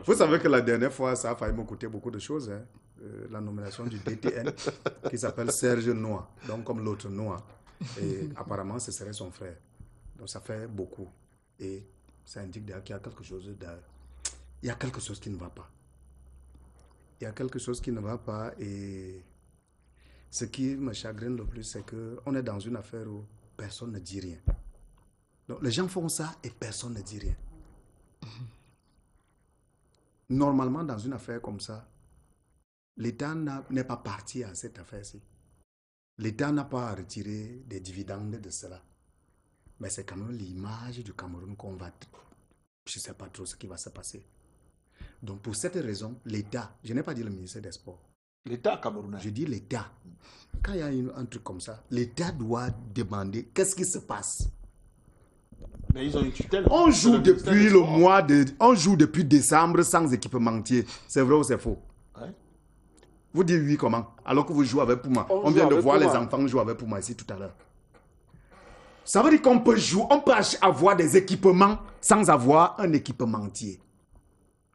Vous savez que la dernière fois, ça a failli me coûter beaucoup de choses. Hein. La nomination du DTN, qui s'appelle Serge Noah, donc comme l'autre Noah. Et apparemment, ce serait son frère. Donc ça fait beaucoup. Et ça indique qu'il y a quelque chose il y a quelque chose qui ne va pas. Il y a quelque chose qui ne va pas. Et ce qui me chagrine le plus, c'est qu'on est dans une affaire où personne ne dit rien. Donc les gens font ça et personne ne dit rien. Normalement, dans une affaire comme ça, l'État n'est pas parti à cette affaire-ci. L'État n'a pas à retirer des dividendes de cela. Mais c'est quand même l'image du Cameroun qu'on va... Je ne sais pas trop ce qui va se passer. Donc pour cette raison, l'État, je n'ai pas dit le ministère des Sports. L'État camerounais. Je dis l'État. Quand il y a un truc comme ça, l'État doit demander qu'est-ce qui se passe. Mais ils ont une tutelle. On joue depuis décembre sans équipementier. C'est vrai ou c'est faux? Ouais. Vous dites oui comment? Alors que vous jouez avec Puma. On vient de voir les enfants jouer avec Puma ici tout à l'heure. Ça veut dire qu'on peut jouer, on peut avoir des équipements sans avoir un équipementier.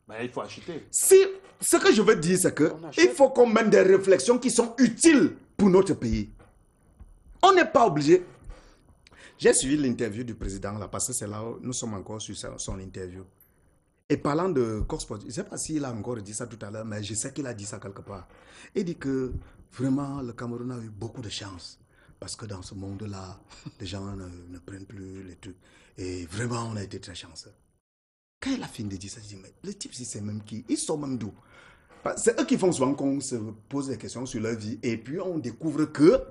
Mais il faut acheter. Ce que je veux dire, c'est qu'il faut qu'on mène des réflexions qui sont utiles pour notre pays. On n'est pas obligé. J'ai suivi l'interview du président là, parce que c'est là où nous sommes encore sur son interview. Et parlant de corps sportif, je ne sais pas s'il a encore dit ça tout à l'heure, mais je sais qu'il a dit ça quelque part. Il dit que vraiment le Cameroun a eu beaucoup de chance. Parce que dans ce monde-là, les gens ne prennent plus les trucs. Et vraiment, on a été très chanceux. Quand il a fini de dire ça, je dis, mais les types, c'est même qui? Ils sont même d'où? C'est eux qui font souvent qu'on se pose des questions sur leur vie. Et puis, on découvre que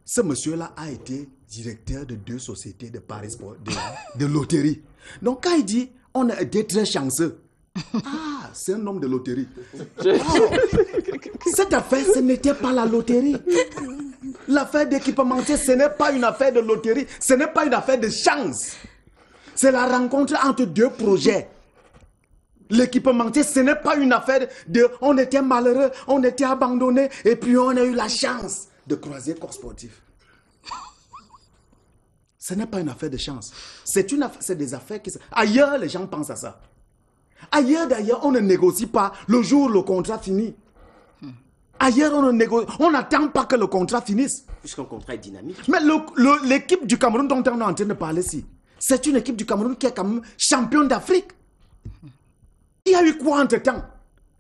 ce monsieur-là a été directeur de 2 sociétés de paris sport, de loterie. Donc, quand il dit, on a été très chanceux. Ah, c'est un homme de loterie. Cette affaire, ce n'était pas la loterie. L'affaire d'équipementier, ce n'est pas une affaire de loterie. Ce n'est pas une affaire de chance. C'est la rencontre entre 2 projets. L'équipementier, ce n'est pas une affaire de... On était malheureux, on était abandonnés, et puis on a eu la chance de croiser corps sportif. Ce n'est pas une affaire de chance. C'est des affaires qui... Ailleurs, les gens pensent à ça. Ailleurs, d'ailleurs, on ne négocie pas le jour où le contrat finit. Ailleurs, on n'attend pas que le contrat finisse. Puisqu'un contrat est dynamique. Mais l'équipe du Cameroun dont on est en train de parler ici, c'est une équipe du Cameroun qui est quand même championne d'Afrique. Il y a eu quoi entre-temps?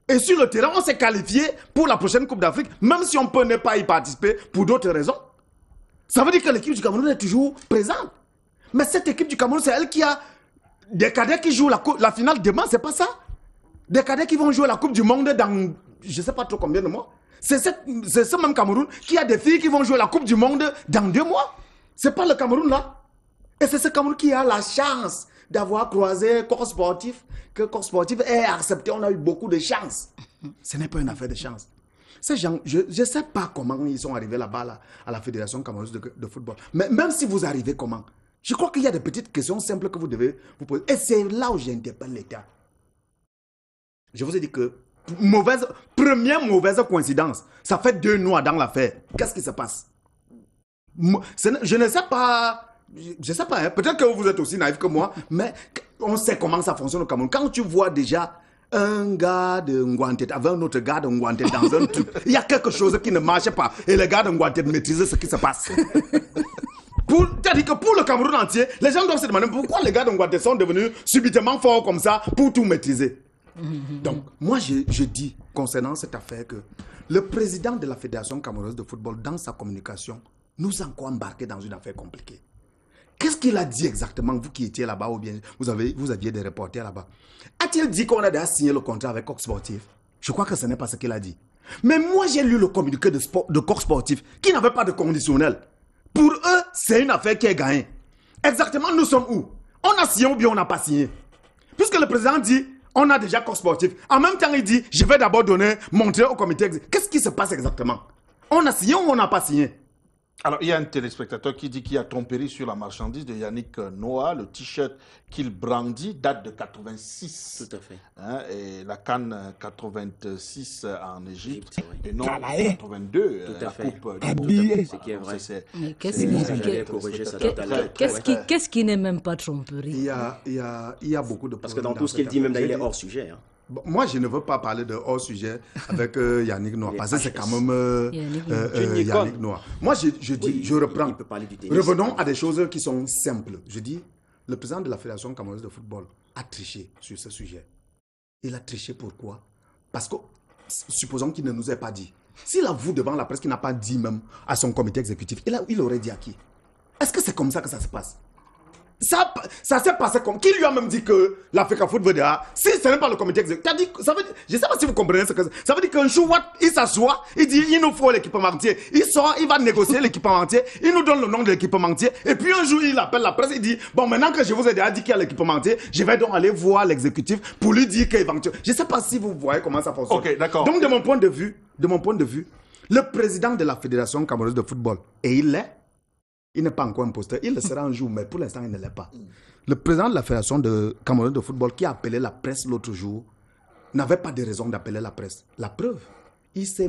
Et sur le terrain, on s'est qualifié pour la prochaine Coupe d'Afrique, même si on peut ne pas y participer pour d'autres raisons. Ça veut dire que l'équipe du Cameroun est toujours présente. Mais cette équipe du Cameroun, c'est elle qui a des cadets qui jouent la finale demain, c'est pas ça? Des cadets qui vont jouer la Coupe du Monde dans je ne sais pas trop combien de mois. C'est ce même Cameroun qui a des filles qui vont jouer la Coupe du Monde dans 2 mois. C'est pas le Cameroun là. Et c'est ce Cameroun qui a la chance d'avoir croisé corps sportif, que corps sportif ait accepté. On a eu beaucoup de chance. Ce n'est pas une affaire de chance. Ces gens, je ne sais pas comment ils sont arrivés là-bas, là, à la Fédération camerounaise de football. Mais même si vous arrivez comment, Je crois qu'il y a des petites questions simples que vous devez vous poser. Et c'est là où j'interpelle l'État. Je vous ai dit que première mauvaise coïncidence, ça fait 2 mois dans l'affaire. Qu'est-ce qui se passe? Je ne sais pas, hein. Peut-être que vous êtes aussi naïf que moi, mais on sait comment ça fonctionne au Cameroun. Quand tu vois déjà un gars de Ngouantet avec un autre gars de Ngouantet dans un truc, il y a quelque chose qui ne marche pas et le gars de Ngouantet maîtrise ce qui se passe. C'est-à-dire que pour le Cameroun entier, les gens doivent se demander pourquoi les gars de Ngouantet sont devenus subitement forts comme ça pour tout maîtriser. Donc, moi, je dis concernant cette affaire que le président de la Fédération camerounaise de football, dans sa communication, nous a encore embarqué dans une affaire compliquée. Qu'est-ce qu'il a dit exactement, vous qui étiez là-bas, ou bien vous aviez des reporters là-bas? A-t-il dit qu'on a déjà signé le contrat avec Coq Sportif? Je crois que ce n'est pas ce qu'il a dit. Mais moi, j'ai lu le communiqué de Coq Sportif qui n'avait pas de conditionnel. Pour eux, c'est une affaire qui est gagnée. Exactement, nous sommes où? On a signé ou bien on n'a pas signé? Puisque le président dit, on a déjà Coq Sportif. En même temps, il dit, je vais d'abord montrer au comité. Qu'est-ce qui se passe exactement? On a signé ou on n'a pas signé? Alors, il y a un téléspectateur qui dit qu'il y a tromperie sur la marchandise de Yannick Noah. Le t-shirt qu'il brandit date de 86. Tout à fait. Hein, et la CAN 86 en Égypte. Et non, Calaé. 82, Tout à la fait. coupe Habillé. Ce qui est vrai. Mais qu'est-ce qui n'est même pas tromperie? Il y a beaucoup de Parce que problèmes dans tout ce qu'il dit, même là, il est hors sujet. Hein. Bon, moi, je ne veux pas parler de hors sujet avec Yannick Noah, parce que c'est quand même Yannick Noah. Moi, je dis, je reprends. Il peut parler du tennis. Revenons à des choses qui sont simples. Je dis, le président de la Fédération camerounaise de football a triché sur ce sujet. Il a triché pourquoi? Parce que, supposons qu'il ne nous ait pas dit. S'il avoue devant la presse qu'il n'a pas dit même à son comité exécutif, il aurait dit à qui? Est-ce que c'est comme ça que ça se passe? Ça s'est passé comme... Qui lui a même dit que l'Africa Foot veut dire... Si ce n'est pas le comité exécutif... Je ne sais pas si vous comprenez ce que c'est. Ça veut dire qu'un jour, il s'assoit, il dit, il nous faut l'équipement entier. Il sort, il va négocier l'équipement entier, il nous donne le nom de l'équipement entier. Et puis un jour, il appelle la presse, il dit, bon, maintenant que je vous ai déjà dit qu'il y a l'équipement entier, je vais donc aller voir l'exécutif pour lui dire qu'éventuellement... Je ne sais pas si vous voyez comment ça fonctionne. Ok, d'accord. Donc, de mon point de vue, le président de la Fédération camerounaise de football, et il n'est pas encore imposteur. Il le sera un jour, mais pour l'instant, il ne l'est pas. Le président de la Fédération camerounaise de football qui a appelé la presse l'autre jour n'avait pas de raison d'appeler la presse. La preuve, il s'est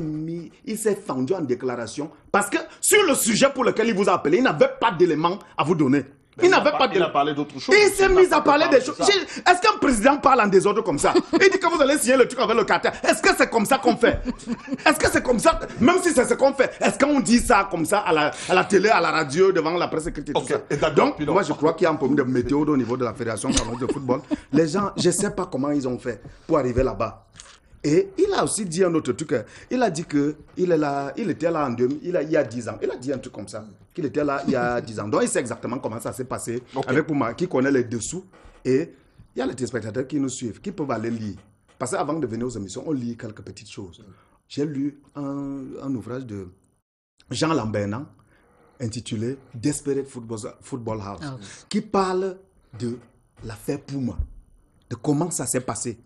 fendu en déclaration parce que sur le sujet pour lequel il vous a appelé, il n'avait pas d'éléments à vous donner. Il a parlé d'autre chose. Il s'est mis à parler des choses. Est-ce qu'un président parle en désordre comme ça? Il dit que vous allez signer le truc avec le Qatar. Est-ce que c'est comme ça qu'on fait? Est-ce que c'est comme ça? Même si c'est ce qu'on fait, est-ce qu'on dit ça comme ça à la télé, à la radio, devant la presse écrite et tout ça? Donc, moi, je crois qu'il y a un problème de météo au niveau de la Fédération camerounaise de football. Les gens, je ne sais pas comment ils ont fait pour arriver là-bas. Et il a aussi dit un autre truc. Il a dit qu'il était là il y a 10 ans. Il a dit un truc comme ça. Qu'il était là il y a 10 ans. Donc il sait exactement comment ça s'est passé. Avec Pouma, qui connaît les dessous. Et il y a les téléspectateurs qui nous suivent, qui peuvent aller lire. Parce qu'avant de venir aux émissions, on lit quelques petites choses. J'ai lu un ouvrage de Jean Lambernan intitulé Desperate Football House, qui parle de l'affaire Pouma, de comment ça s'est passé.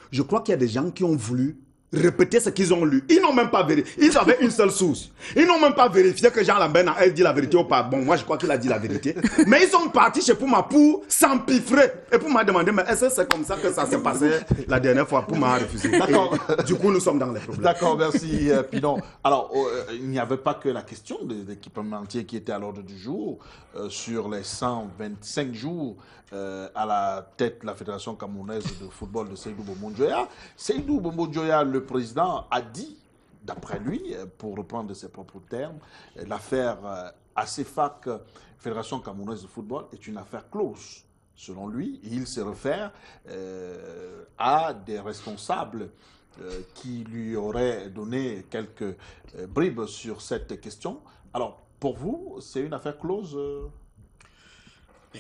Je crois qu'il y a des gens qui ont voulu répéter ce qu'ils ont lu. Ils n'ont même pas vérifié. Ils avaient une seule source. Ils n'ont même pas vérifié que Jean Lambert a dit la vérité ou pas. Bon, moi, je crois qu'il a dit la vérité. Mais ils sont partis chez Pouma pour s'empiffrer. Et Pouma a demandé, mais est-ce que c'est comme ça que ça s'est passé la dernière fois? Pouma a refusé. Et, du coup, nous sommes dans les problèmes. D'accord, merci Pinon. Alors, il n'y avait pas que la question de l'équipementier qui était à l'ordre du jour. Sur les 125 jours à la tête de la Fédération camerounaise de football de Seydou Bombondjoya. Seydou Bombondjoya, le président, a dit, d'après lui, pour reprendre ses propres termes, l'affaire ACFAC, Fédération camerounaise de football, est une affaire close. Selon lui, il se réfère à des responsables qui lui auraient donné quelques bribes sur cette question. Alors, pour vous, c'est une affaire close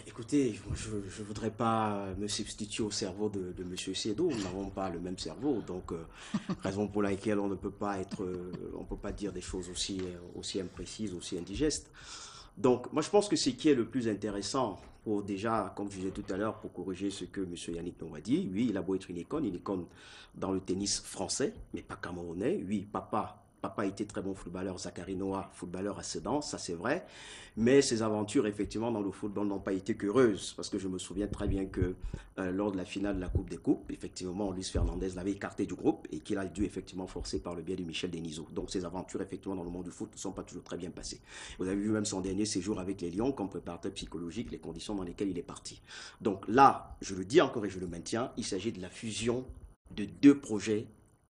Écoutez, je ne voudrais pas me substituer au cerveau de M. Seydou. Nous n'avons pas le même cerveau. Donc, raison pour laquelle on ne peut pas dire des choses aussi imprécises, aussi indigestes. Donc, moi, je pense que ce qui est le plus intéressant, pour déjà, comme je disais tout à l'heure, pour corriger ce que M. Yannick Noah dit, oui, il a beau être une icône dans le tennis français, mais pas camerounais. Oui, papa Papa était très bon footballeur, Zachary Noah, footballeur à Sedan, ça c'est vrai. Mais ses aventures, effectivement, dans le football n'ont pas été qu'heureuses. Parce que je me souviens très bien que lors de la finale de la Coupe des Coupes, effectivement, Luis Fernandez l'avait écarté du groupe et qu'il a dû effectivement forcer par le biais de Michel Denisot. Donc ses aventures, effectivement, dans le monde du foot ne sont pas toujours très bien passées. Vous avez vu même son dernier séjour avec les Lions comme préparateur psychologique, les conditions dans lesquelles il est parti. Donc là, je le dis encore et je le maintiens, il s'agit de la fusion de deux projets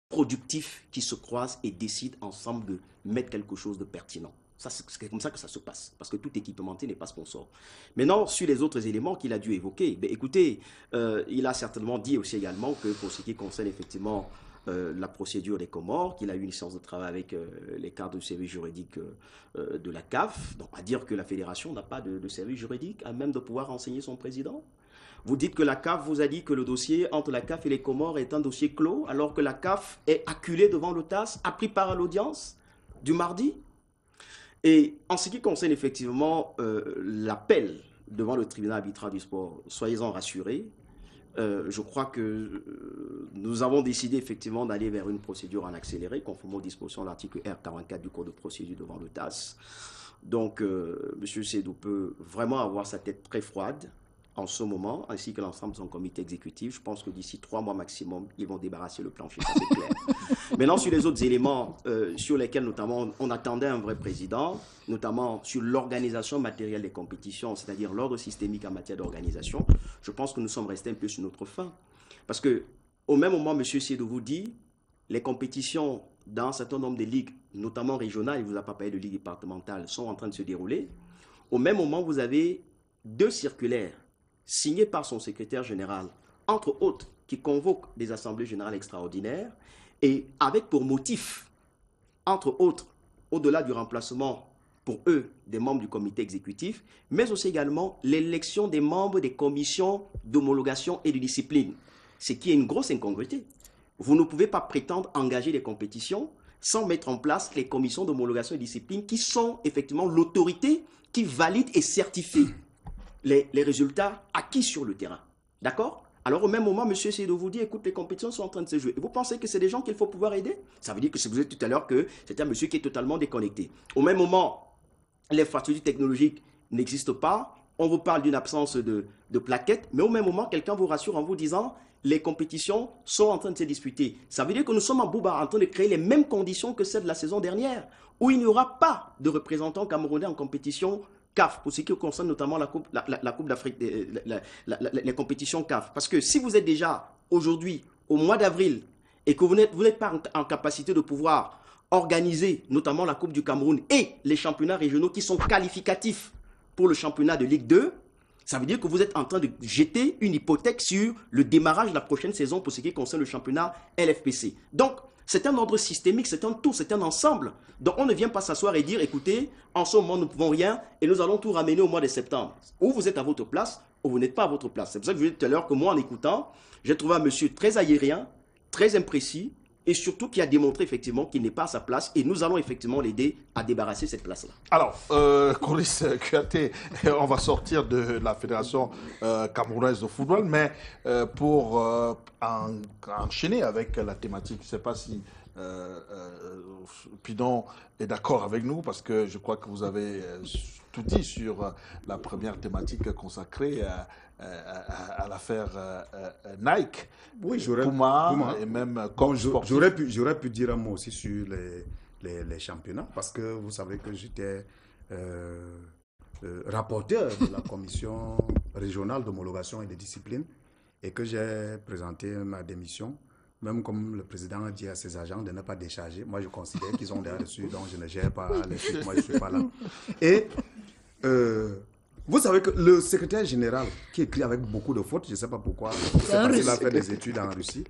productifs qui se croisent et décident ensemble de mettre quelque chose de pertinent. C'est comme ça que ça se passe, parce que tout équipementier n'est pas sponsor. Maintenant, sur les autres éléments qu'il a dû évoquer, écoutez, il a certainement dit aussi également que pour ce qui concerne effectivement la procédure des Comores, qu'il a eu une séance de travail avec les cadres de service juridique de la CAF, donc à dire que la fédération n'a pas de service juridique à même de pouvoir renseigner son président. Vous dites que la CAF vous a dit que le dossier entre la CAF et les Comores est un dossier clos, alors que la CAF est acculée devant le TAS, a pris part à l'audience du mardi. Et en ce qui concerne effectivement l'appel devant le tribunal arbitral du sport, soyez-en rassurés, je crois que nous avons décidé effectivement d'aller vers une procédure en accéléré, conformément aux dispositions de l'article R44 du Code de procédure devant le TAS. Donc, M. Sédou peut vraiment avoir sa tête très froide en ce moment, ainsi que l'ensemble de son comité exécutif. Je pense que d'ici 3 mois maximum, ils vont débarrasser le plancher, ça c'est clair. Maintenant, sur les autres éléments sur lesquels notamment on attendait un vrai président, notamment sur l'organisation matérielle des compétitions, c'est-à-dire l'ordre systémique en matière d'organisation, je pense que nous sommes restés un peu sur notre faim. Parce que au même moment, M. Sédou vous dit, les compétitions dans un certain nombre de ligues, notamment régionales, il ne vous a pas parlé de ligues départementales, sont en train de se dérouler. Au même moment, vous avez 2 circulaires signé par son secrétaire général, entre autres, qui convoque des assemblées générales extraordinaires et avec pour motif, entre autres, au-delà du remplacement pour eux des membres du comité exécutif, mais aussi également l'élection des membres des commissions d'homologation et de discipline, ce qui est une grosse incongruité. Vous ne pouvez pas prétendre engager des compétitions sans mettre en place les commissions d'homologation et de discipline qui sont effectivement l'autorité qui valide et certifie les résultats acquis sur le terrain. D'accord? Alors au même moment, M. Sédou vous dit, écoute, les compétitions sont en train de se jouer. Et vous pensez que c'est des gens qu'il faut pouvoir aider? Ça veut dire que, si vous êtes tout à l'heure, que c'est un monsieur qui est totalement déconnecté. Au même moment, l'infrastructure technologique n'existe pas. On vous parle d'une absence de plaquettes. Mais au même moment, quelqu'un vous rassure en vous disant, les compétitions sont en train de se disputer. Ça veut dire que nous sommes en Bouba en train de créer les mêmes conditions que celles de la saison dernière, où il n'y aura pas de représentants camerounais en compétition CAF, pour ce qui concerne notamment la Coupe d'Afrique, les compétitions CAF. Parce que si vous êtes déjà aujourd'hui, au mois d'avril, et que vous n'êtes pas en capacité de pouvoir organiser notamment la Coupe du Cameroun et les championnats régionaux qui sont qualificatifs pour le championnat de Ligue 2, ça veut dire que vous êtes en train de jeter une hypothèque sur le démarrage de la prochaine saison pour ce qui concerne le championnat LFPC. Donc, c'est un ordre systémique, c'est un tout, c'est un ensemble. Donc on ne vient pas s'asseoir et dire, écoutez, en ce moment nous ne pouvons rien et nous allons tout ramener au mois de septembre. Ou vous êtes à votre place, ou vous n'êtes pas à votre place. C'est pour ça que je vous disais tout à l'heure que moi, en écoutant, j'ai trouvé un monsieur très aérien, très imprécis, et surtout qui a démontré effectivement qu'il n'est pas à sa place, et nous allons effectivement l'aider à débarrasser cette place-là. Alors, Coris Kouyaté, on va sortir de la Fédération camerounaise de football, mais pour enchaîner avec la thématique, je ne sais pas si Pidon est d'accord avec nous, parce que je crois que vous avez tout dit sur la première thématique consacrée à l'affaire Nike, oui, Puma et même comme j'aurais pu dire un mot aussi sur les championnats, parce que vous savez que j'étais rapporteur de la commission régionale d'homologation et de discipline et que j'ai présenté ma démission, même comme le président a dit à ses agents de ne pas décharger. Moi, je considère qu'ils ont des reçus, donc je ne gère pas les trucs, moi je ne suis pas là. Et vous savez que le secrétaire général, qui écrit avec beaucoup de fautes, je ne sais pas pourquoi, c'est parce qu'il a fait des études en Russie,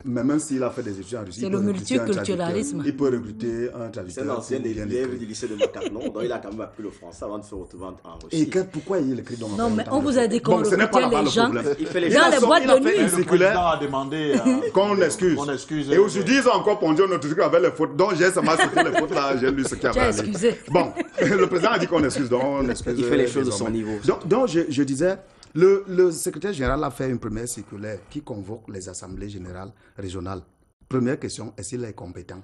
mais même s'il a fait des études en Russie, c'est le multiculturalisme. Il peut recruter un traducteur. C'est l'ancien élève du lycée de Macarnon, donc il a quand même appris le français avant de se retrouver en Russie. Et pourquoi il écrit donc? Non, mais on vous a dit qu'on recrutait les gens dans les boîtes de nuit. Le président a demandé qu'on excuse. Et aujourd'hui, ils ont encore pondu notre truc avec les fautes. Donc j'ai seulement cité les fautes là, j'ai lu ce qu'il y avait à lire. Bon, le président a dit qu'on excuse, donc on excuse. Il fait les choses de son niveau. Donc je disais, le secrétaire général a fait une première circulaire qui convoque les assemblées générales régionales. Première question, est-ce qu'il est compétent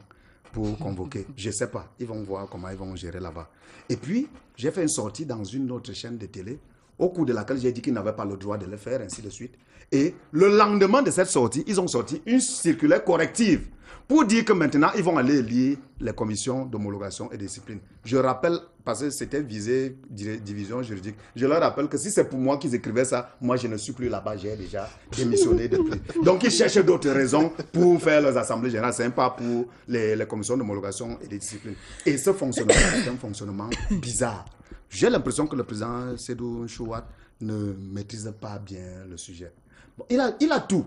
pour convoquer. Je ne sais pas. Ils vont voir comment ils vont gérer là-bas. Et puis, j'ai fait une sortie dans une autre chaîne de télé, au cours de laquelle j'ai dit qu'ils n'avaient pas le droit de le faire, ainsi de suite. Et le lendemain de cette sortie, ils ont sorti une circulaire corrective pour dire que maintenant, ils vont aller lire les commissions d'homologation et de discipline. Je rappelle, parce que c'était visé division juridique, je leur rappelle que si c'est pour moi qu'ils écrivaient ça, moi je ne suis plus là-bas, j'ai déjà démissionné depuis. Donc ils cherchent d'autres raisons pour faire leurs assemblées générales, c'est pas pour les commissions d'homologation et de discipline. Et ce fonctionnement, c'est un fonctionnement bizarre. J'ai l'impression que le président Seydou Chouat ne maîtrise pas bien le sujet. Bon, il a tout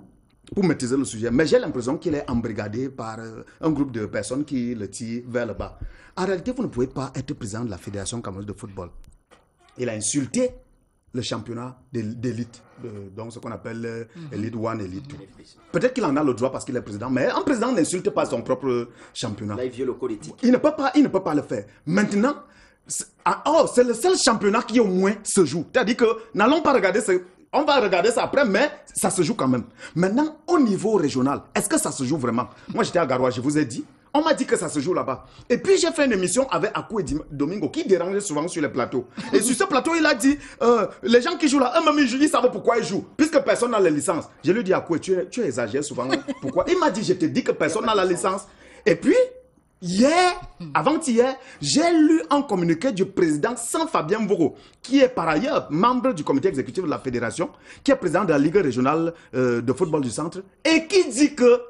pour maîtriser le sujet, mais j'ai l'impression qu'il est embrigadé par un groupe de personnes qui le tirent vers le bas. En réalité, vous ne pouvez pas être président de la Fédération camerounaise de football. Il a insulté le championnat d'élite, donc ce qu'on appelle Elite 1, Elite 2. Peut-être qu'il en a le droit parce qu'il est président, mais un président n'insulte pas son propre championnat. Là, il viole le code éthique. Il ne peut pas le faire. Maintenant, c'est le seul championnat qui au moins se joue. C'est-à-dire que n'allons pas regarder on va regarder ça après, mais ça se joue quand même. Maintenant, au niveau régional, est-ce que ça se joue vraiment? Moi, j'étais à Garoua, je vous ai dit. On m'a dit que ça se joue là-bas. Et puis, j'ai fait une émission avec Akou et Domingo qui dérangeait souvent sur les plateaux. Et sur ce plateau, il a dit, les gens qui jouent là, eux-mêmes, ils savent pourquoi ils jouent. Puisque personne n'a les licences. Je lui ai dit, Akou, tu exagères souvent. Pourquoi? Il m'a dit, je te dis que personne n'a la licence. Et puis, avant-hier, j'ai lu un communiqué du président Saint-Fabien Mboro, qui est par ailleurs membre du comité exécutif de la fédération, qui est président de la Ligue régionale de football du centre, et qui dit que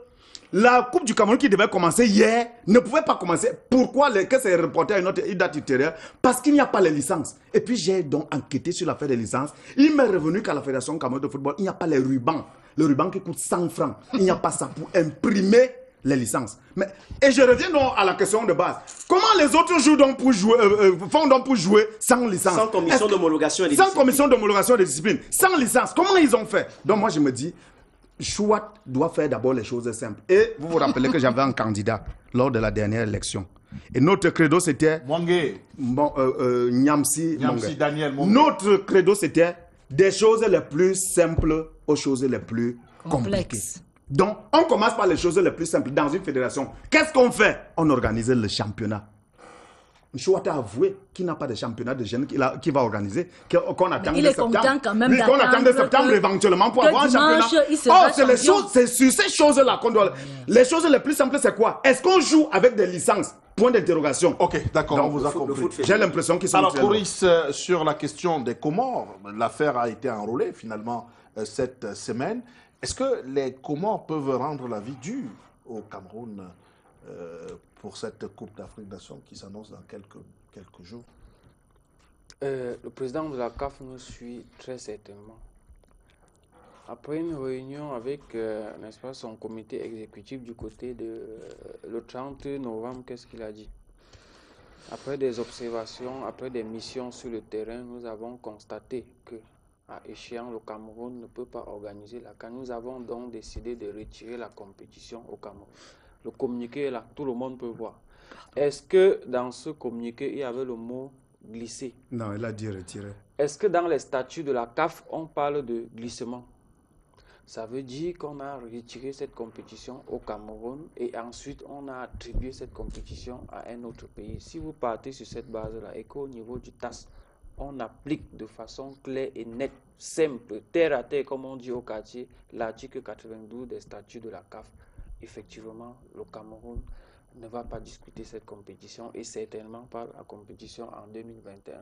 la Coupe du Cameroun qui devait commencer hier ne pouvait pas commencer. Pourquoi que c'est reporté à une autre date ultérieure? Parce qu'il n'y a pas les licences. Et puis j'ai donc enquêté sur l'affaire des licences. Il m'est revenu qu'à la Fédération camerounaise de football, il n'y a pas les rubans. Le ruban qui coûte 100 francs. Il n'y a pas ça pour imprimer les licences. Et je reviens donc à la question de base. Comment les autres jouent donc pour jouer, font donc pour jouer sans licence? Sans commission d'homologation et de discipline. Sans commission d'homologation et de discipline. Sans licence. Comment ils ont fait? Donc moi je me dis, Chouat doit faire d'abord les choses simples. Et vous vous rappelez que j'avais un candidat lors de la dernière élection. Et notre credo c'était... Nyamsi Daniel Mwangé. Notre credo c'était des choses les plus simples aux choses les plus compliquées. Donc, on commence par les choses les plus simples dans une fédération. Qu'est-ce qu'on fait? On organise le championnat. Chouat a avoué qu'il n'a pas de championnat de jeunes qu'il va organiser, qu'on attend de septembre. Quand même qu'on attend de septembre éventuellement pour avoir un championnat. C'est sur ces choses-là qu'on doit... Les choses les plus simples, c'est quoi? Est-ce qu'on joue avec des licences? Point d'interrogation. Ok, d'accord, on vous a compris. J'ai l'impression qu'ils sont... Alors, Coris, sur la question des Comores, l'affaire a été enrôlée finalement cette semaine. Est-ce que les Comores peuvent rendre la vie dure au Cameroun pour cette Coupe d'Afrique des Nations qui s'annonce dans quelques jours? Le président de la CAF nous suit très certainement. Après une réunion avec n'est-ce pas, son comité exécutif du côté de le 30 novembre, qu'est-ce qu'il a dit? Après des observations, après des missions sur le terrain, nous avons constaté que à échéant, le Cameroun ne peut pas organiser la CAN. Nous avons donc décidé de retirer la compétition au Cameroun. Le communiqué est là, tout le monde peut voir. Est-ce que dans ce communiqué, il y avait le mot glisser? Non, il a dit retirer. Est-ce que dans les statuts de la CAF, on parle de glissement? Ça veut dire qu'on a retiré cette compétition au Cameroun et ensuite on a attribué cette compétition à un autre pays. Si vous partez sur cette base-là et qu'au niveau du TAS, on applique de façon claire et nette, simple, terre à terre, comme on dit au quartier, l'article 92 des statuts de la CAF. Effectivement, le Cameroun ne va pas discuter cette compétition et certainement pas la compétition en 2021.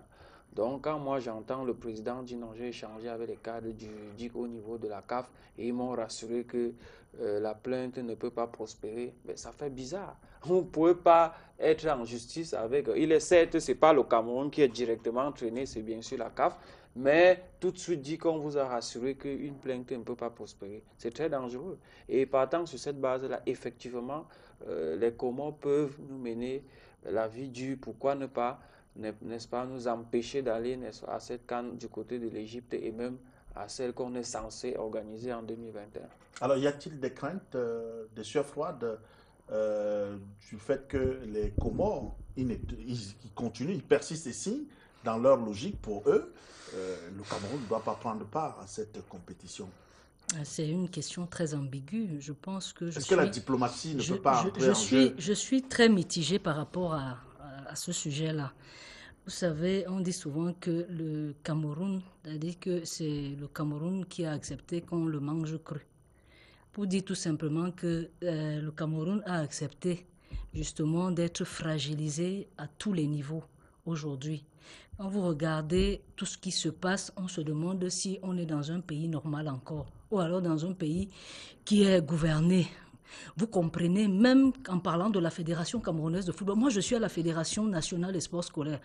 Donc, quand moi j'entends le président dire non, j'ai échangé avec les cadres du DIC au niveau de la CAF et ils m'ont rassuré que la plainte ne peut pas prospérer, mais ça fait bizarre. Vous ne pouvez pas être en justice avec... Il est certes, ce n'est pas le Cameroun qui est directement entraîné, c'est bien sûr la CAF, mais tout de suite dit qu'on vous a rassuré qu'une plainte ne peut pas prospérer. C'est très dangereux. Et partant sur cette base-là, effectivement, les Comores peuvent nous mener la vie dure. Pourquoi ne pas, n'est-ce pas, nous empêcher d'aller à cette CAN du côté de l'Égypte et même à celle qu'on est censé organiser en 2021. Alors, y a-t-il des craintes, des sueurs froides du fait que les Comores, ils continuent, ils persistent ici dans leur logique pour eux? Le Cameroun ne doit pas prendre part à cette compétition. C'est une question très ambiguë. Je pense que Est-ce que la diplomatie ne peut pas entrer en jeu? Je suis très mitigée par rapport à ce sujet-là. Vous savez, on dit souvent que le Cameroun, c'est-à-dire que c'est le Cameroun qui a accepté qu'on le mange cru. Pour dire tout simplement que le Cameroun a accepté justement d'être fragilisé à tous les niveaux aujourd'hui. Quand vous regardez tout ce qui se passe, on se demande si on est dans un pays normal encore, ou alors dans un pays qui est gouverné. Vous comprenez, même en parlant de la Fédération camerounaise de football, moi je suis à la Fédération nationale des sports scolaires.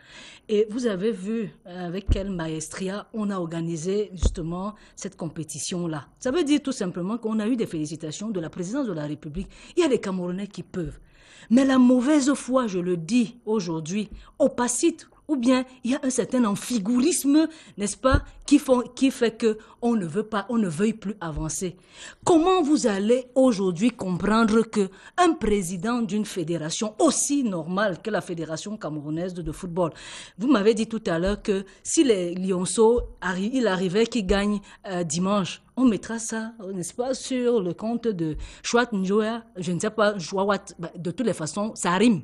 Et vous avez vu avec quelle maestria on a organisé justement cette compétition-là. Ça veut dire tout simplement qu'on a eu des félicitations de la présidence de la République. Il y a des Camerounais qui peuvent. Mais la mauvaise foi, je le dis aujourd'hui, opacite, ou bien il y a un certain amphigourisme, n'est-ce pas, qui fait qu'on ne veut pas, on ne veuille plus avancer. Comment vous allez aujourd'hui comprendre qu'un président d'une fédération aussi normale que la Fédération camerounaise de football, vous m'avez dit tout à l'heure que si les Lionceaux, il arrivait qu'ils gagnent dimanche, on mettra ça, n'est-ce pas, sur le compte de Chouat Njoya, je ne sais pas, de toutes les façons, ça rime.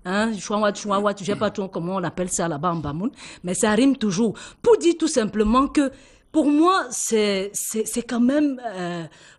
Hein, chouawat, je sais pas trop comment on appelle ça là-bas en Bamoun, mais ça rime toujours. Pour dire tout simplement que, pour moi, c'est quand même,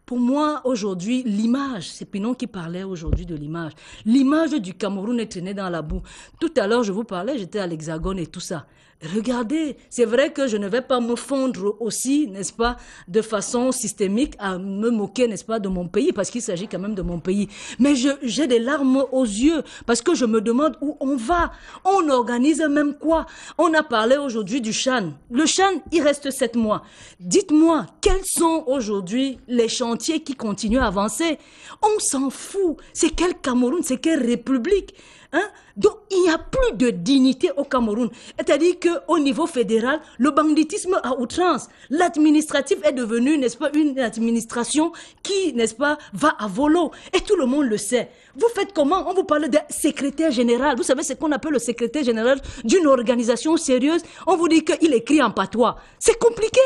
pour moi, aujourd'hui, l'image, c'est Pinon qui parlait aujourd'hui de l'image. L'image du Cameroun est traînée dans la boue. Tout à l'heure, je vous parlais, j'étais à l'Hexagone et tout ça. Regardez, c'est vrai que je ne vais pas me fondre aussi, n'est-ce pas, de façon systémique à me moquer, n'est-ce pas, de mon pays, parce qu'il s'agit quand même de mon pays. Mais j'ai des larmes aux yeux, parce que je me demande où on va. On organise même quoi? On a parlé aujourd'hui du CHAN. Le CHAN, il reste 7 mois. Dites-moi, quels sont aujourd'hui les chantiers qui continuent à avancer? On s'en fout. C'est quel Cameroun? C'est quelle République? Hein? Donc, il n'y a plus de dignité au Cameroun. C'est-à-dire qu'au niveau fédéral, le banditisme à outrance, l'administratif est devenu, n'est-ce pas, une administration qui, n'est-ce pas, va à volo. Et tout le monde le sait. Vous faites comment? On vous parle de secrétaire général. Vous savez ce qu'on appelle le secrétaire général d'une organisation sérieuse. On vous dit qu'il écrit en patois. C'est compliqué.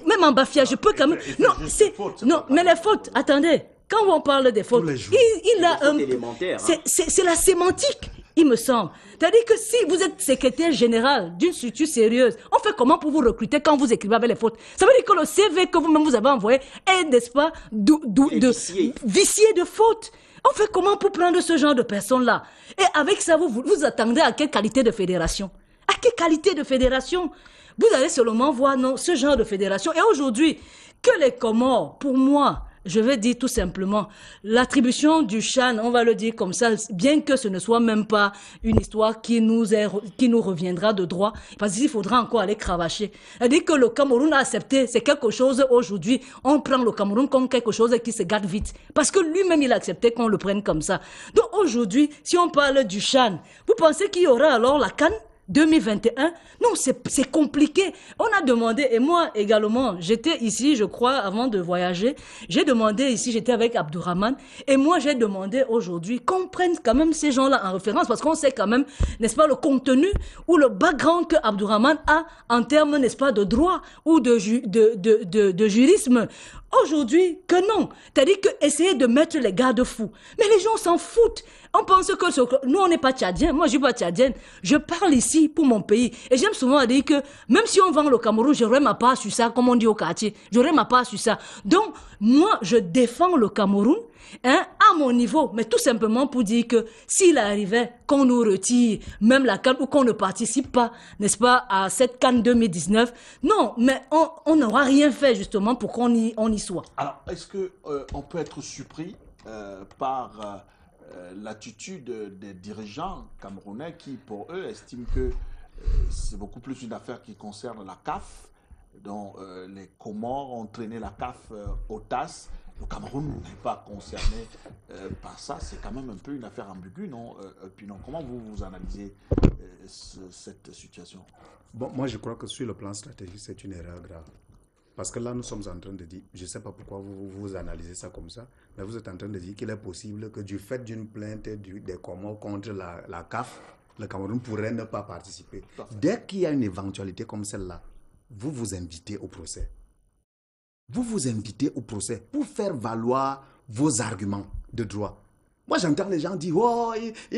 Même en bafia, je peux quand même... Non, mais les fautes, attendez. Quand on parle des fautes, il a un... C'est la sémantique, il me semble. C'est-à-dire que si vous êtes secrétaire général d'une structure sérieuse, on fait comment pour vous recruter quand vous écrivez avec les fautes? Ça veut dire que le CV que vous-même vous avez envoyé est, n'est-ce pas, vicié de fautes. On fait comment pour prendre ce genre de personnes-là? Et avec ça, vous attendez à quelle qualité de fédération? À quelle qualité de fédération? Vous allez seulement voir non, ce genre de fédération. Et aujourd'hui, que les Comores, pour moi, je vais dire tout simplement, l'attribution du CHAN, on va le dire comme ça, bien que ce ne soit même pas une histoire qui nous reviendra de droit, parce qu'il faudra encore aller cravacher. C'est-à-dire que le Cameroun a accepté, c'est quelque chose aujourd'hui, on prend le Cameroun comme quelque chose qui se garde vite. Parce que lui-même, il a accepté qu'on le prenne comme ça. Donc aujourd'hui, si on parle du CHAN, vous pensez qu'il y aura alors la CAN 2021? Non, c'est compliqué. On a demandé, et moi également, j'étais ici, je crois, avant de voyager, j'ai demandé ici, j'étais avec Abdourahmane, et moi j'ai demandé aujourd'hui qu'on prenne quand même ces gens-là en référence, parce qu'on sait quand même, n'est-ce pas, le contenu ou le background que Abdourahmane a en termes, n'est-ce pas, de droit ou de jurisme. Aujourd'hui, que non. C'est-à-dire que essayer de mettre les garde-fous. Mais les gens s'en foutent. On pense que nous, on n'est pas tchadiens. Moi, je suis pas tchadienne. Je parle ici pour mon pays. Et j'aime souvent dire que même si on vend le Cameroun, j'aurais ma part sur ça, comme on dit au quartier. J'aurais ma part sur ça. Donc, moi, je défends le Cameroun, hein, à mon niveau. Mais tout simplement pour dire que s'il arrivait qu'on nous retire même la CAN ou qu'on ne participe pas, n'est-ce pas, à cette CAN 2019, non, mais on n'aura rien fait justement pour qu'on y soit. Alors, est-ce qu'on peut être surpris par l'attitude des dirigeants camerounais qui, pour eux, estiment que c'est beaucoup plus une affaire qui concerne la CAF, dont les Comores ont traîné la CAF au TAS. Le Cameroun n'est pas concerné par ça. C'est quand même un peu une affaire ambiguë, non, Pinon? Comment vous analysez cette situation? Bon, moi, je crois que sur le plan stratégique, c'est une erreur grave. Parce que là, nous sommes en train de dire, je ne sais pas pourquoi vous analysez ça comme ça, mais vous êtes en train de dire qu'il est possible que du fait d'une plainte des Comores contre la CAF, le Cameroun pourrait ne pas participer. Dès qu'il y a une éventualité comme celle-là, vous vous invitez au procès. vous vous invitez au procès pour faire valoir vos arguments de droit. Moi, j'entends les gens dire, oh,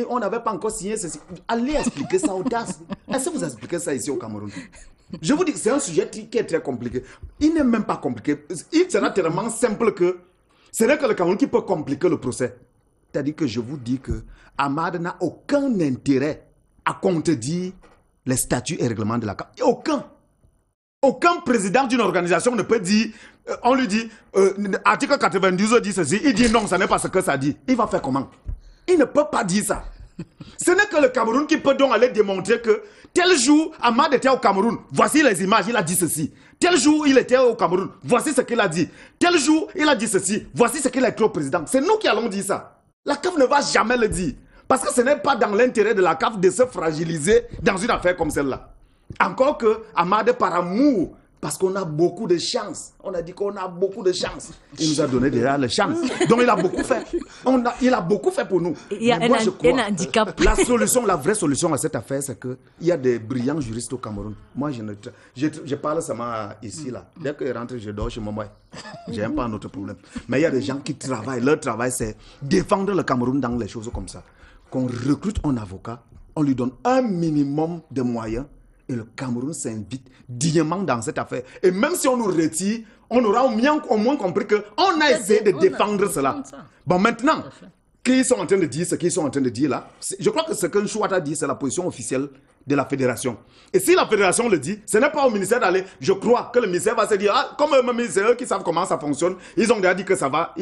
on n'avait pas encore signé ceci. Allez expliquer ça au TAS. Est-ce que vous expliquez ça ici au Cameroun? Je vous dis que c'est un sujet qui est très compliqué. Il n'est même pas compliqué. Il sera tellement simple que ce n'est que le Cameroun qui peut compliquer le procès. C'est-à-dire que je vous dis que Amad n'a aucun intérêt à contredire les statuts et règlements de la CAF. Aucun. Aucun président d'une organisation ne peut dire, on lui dit, article 92 dit ceci, il dit non, ça n'est pas ce que ça dit. Il va faire comment? Il ne peut pas dire ça. Ce n'est que le Cameroun qui peut donc aller démontrer que tel jour, Amad était au Cameroun, voici les images, il a dit ceci. Tel jour, il était au Cameroun, voici ce qu'il a dit. Tel jour, il a dit ceci, voici ce qu'il a écrit au président. C'est nous qui allons dire ça. La CAF ne va jamais le dire. Parce que ce n'est pas dans l'intérêt de la CAF de se fragiliser dans une affaire comme celle-là. Encore que Amad, par amour, parce qu'on a beaucoup de chance, on a dit qu'on a beaucoup de chance, il nous a donné déjà la chance. Donc il a beaucoup fait. Il a beaucoup fait pour nous. Il y a un handicap. La solution, la vraie solution à cette affaire, c'est qu'il y a des brillants juristes au Cameroun. Moi, je parle seulement ici, là. Dès que je rentre, je dors chez moi. J'ai pas un autre problème. Mais il y a des gens qui travaillent. Leur travail, c'est défendre le Cameroun dans les choses comme ça. Qu'on recrute un avocat, on lui donne un minimum de moyens. Et le Cameroun s'invite dignement dans cette affaire. Et même si on nous retire, on aura au moins compris qu'on a essayé de défendre cela. Bon, maintenant, qu'ils sont en train de dire ce qu'ils sont en train de dire là, je crois que ce que Nchouata dit, c'est la position officielle de la fédération. Et si la fédération le dit, ce n'est pas au ministère d'aller. Je crois que le ministère va se dire, ah, comme eux-mêmes, c'est eux qui savent comment ça fonctionne. Ils ont déjà dit que ça va,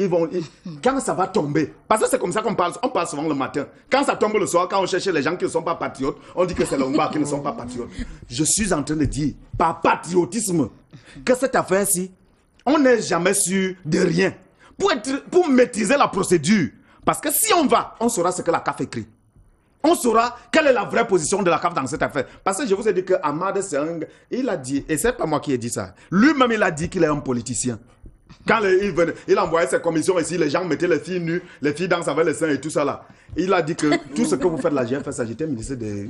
quand ça va tomber, parce que c'est comme ça qu'on parle, on parle souvent le matin. Quand ça tombe le soir, quand on cherche les gens qui ne sont pas patriotes, on dit que c'est l'Omba qui ne sont pas patriotes. Je suis en train de dire, par patriotisme, que cette affaire-ci, on n'est jamais sûr de rien. Pour maîtriser la procédure, parce que si on va, on saura ce que la CAF écrit. On saura quelle est la vraie position de la CAF dans cette affaire. Parce que je vous ai dit que Amad, il a dit, et c'est pas moi qui ai dit ça, lui-même il a dit qu'il est un politicien. Quand il envoyait ses commissions ici, les gens mettaient les filles nues, les filles dansent avec les seins et tout ça là. Il a dit que tout ce que vous faites là, j'ai fait ça, j'étais ministre de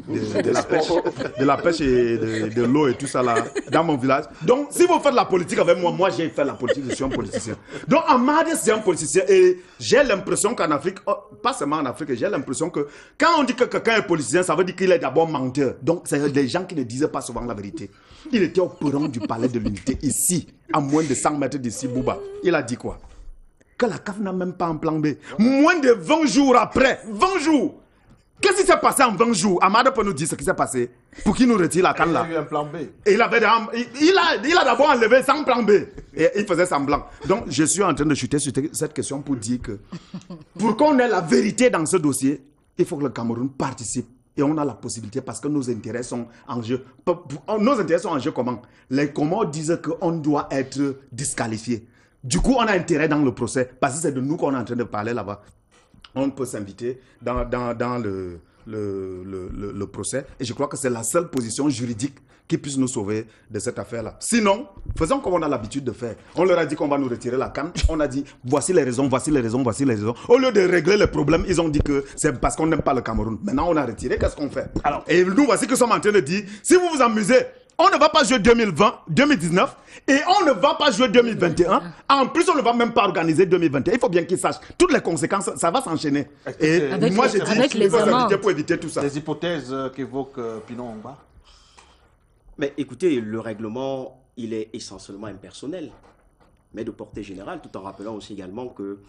la pêche et de l'eau et tout ça là, dans mon village. Donc, si vous faites la politique avec moi, moi j'ai fait la politique, je suis un politicien. Donc, Amad, c'est un politicien et j'ai l'impression qu'en Afrique, pas seulement en Afrique, j'ai l'impression que quand on dit que quelqu'un est politicien, ça veut dire qu'il est d'abord menteur. Donc, c'est des gens qui ne disent pas souvent la vérité. Il était au perron du palais de l'unité ici, à moins de 100 mètres d'ici, Bouba. Il a dit quoi? Que la CAF n'a même pas un plan B. Moins de 20 jours après, 20 jours. Qu'est-ce qui s'est passé en 20 jours? Amad peut nous dire ce qui s'est passé pour qu'il nous retire la canne là. Il a eu un plan B. Et il a d'abord enlevé sans plan B. Et il faisait semblant. Donc je suis en train de chuter sur cette question pour dire que pour qu'on ait la vérité dans ce dossier, il faut que le Cameroun participe. Et on a la possibilité parce que nos intérêts sont en jeu. Nos intérêts sont en jeu comment? Les Comores disent qu'on doit être disqualifié. Du coup, on a intérêt dans le procès parce que c'est de nous qu'on est en train de parler là-bas. On peut s'inviter dans le procès. Et je crois que c'est la seule position juridique qui puisse nous sauver de cette affaire-là. Sinon, faisons comme on a l'habitude de faire. On leur a dit qu'on va nous retirer la canne. On a dit, voici les raisons, voici les raisons, voici les raisons. Au lieu de régler les problèmes, ils ont dit que c'est parce qu'on n'aime pas le Cameroun. Maintenant, on a retiré, qu'est-ce qu'on fait? Alors, et nous, voici que nous sommes en train de dire, si vous vous amusez, on ne va pas jouer 2020, 2019 et on ne va pas jouer 2021. En plus, on ne va même pas organiser 2021. Il faut bien qu'ils sachent toutes les conséquences, ça va s'enchaîner. Et moi, j'ai dit qu'il faut s'inviter pour éviter tout ça. Les hypothèses qu'évoque Pinon Ongba. Mais écoutez, le règlement, il est essentiellement impersonnel, mais de portée générale, tout en rappelant aussi également que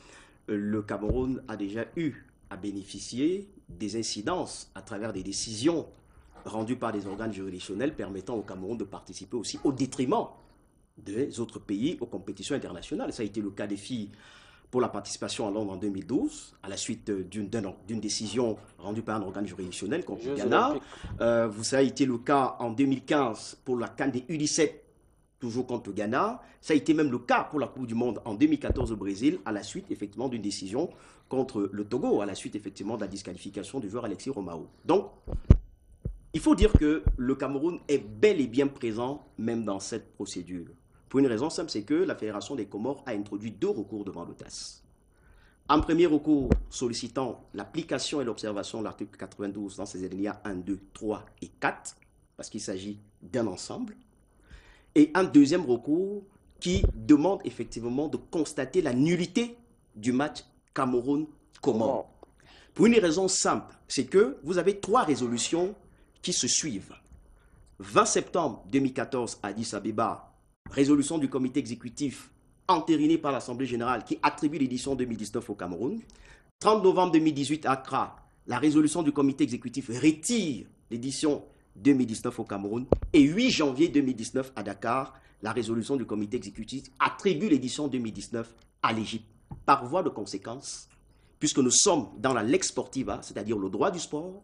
le Cameroun a déjà eu à bénéficier des incidences à travers des décisions rendues par des organes juridictionnels permettant au Cameroun de participer aussi au détriment des autres pays aux compétitions internationales. Ça a été le cas des filles pour la participation à Londres en 2012, à la suite d'une décision rendue par un organe juridictionnel contre le Ghana. Ça a été le cas en 2015 pour la CAN des U17, toujours contre le Ghana. Ça a été même le cas pour la Coupe du Monde en 2014 au Brésil, à la suite effectivement d'une décision contre le Togo, à la suite effectivement de la disqualification du joueur Alexis Romao. Donc, il faut dire que le Cameroun est bel et bien présent même dans cette procédure. Pour une raison simple, c'est que la Fédération des Comores a introduit 2 recours devant le TAS. Un premier recours sollicitant l'application et l'observation de l'article 92 dans ses alinéas 1, 2, 3 et 4, parce qu'il s'agit d'un ensemble. Et un deuxième recours qui demande effectivement de constater la nullité du match Cameroun-Comores. Pour une raison simple, c'est que vous avez 3 résolutions qui se suivent. 20 septembre 2014 à Addis Abeba, résolution du comité exécutif entérinée par l'Assemblée générale qui attribue l'édition 2019 au Cameroun. 30 novembre 2018 à Accra, la résolution du comité exécutif retire l'édition 2019 au Cameroun. Et 8 janvier 2019 à Dakar, la résolution du comité exécutif attribue l'édition 2019 à l'Égypte. Par voie de conséquence, puisque nous sommes dans la lex sportiva, c'est-à-dire le droit du sport,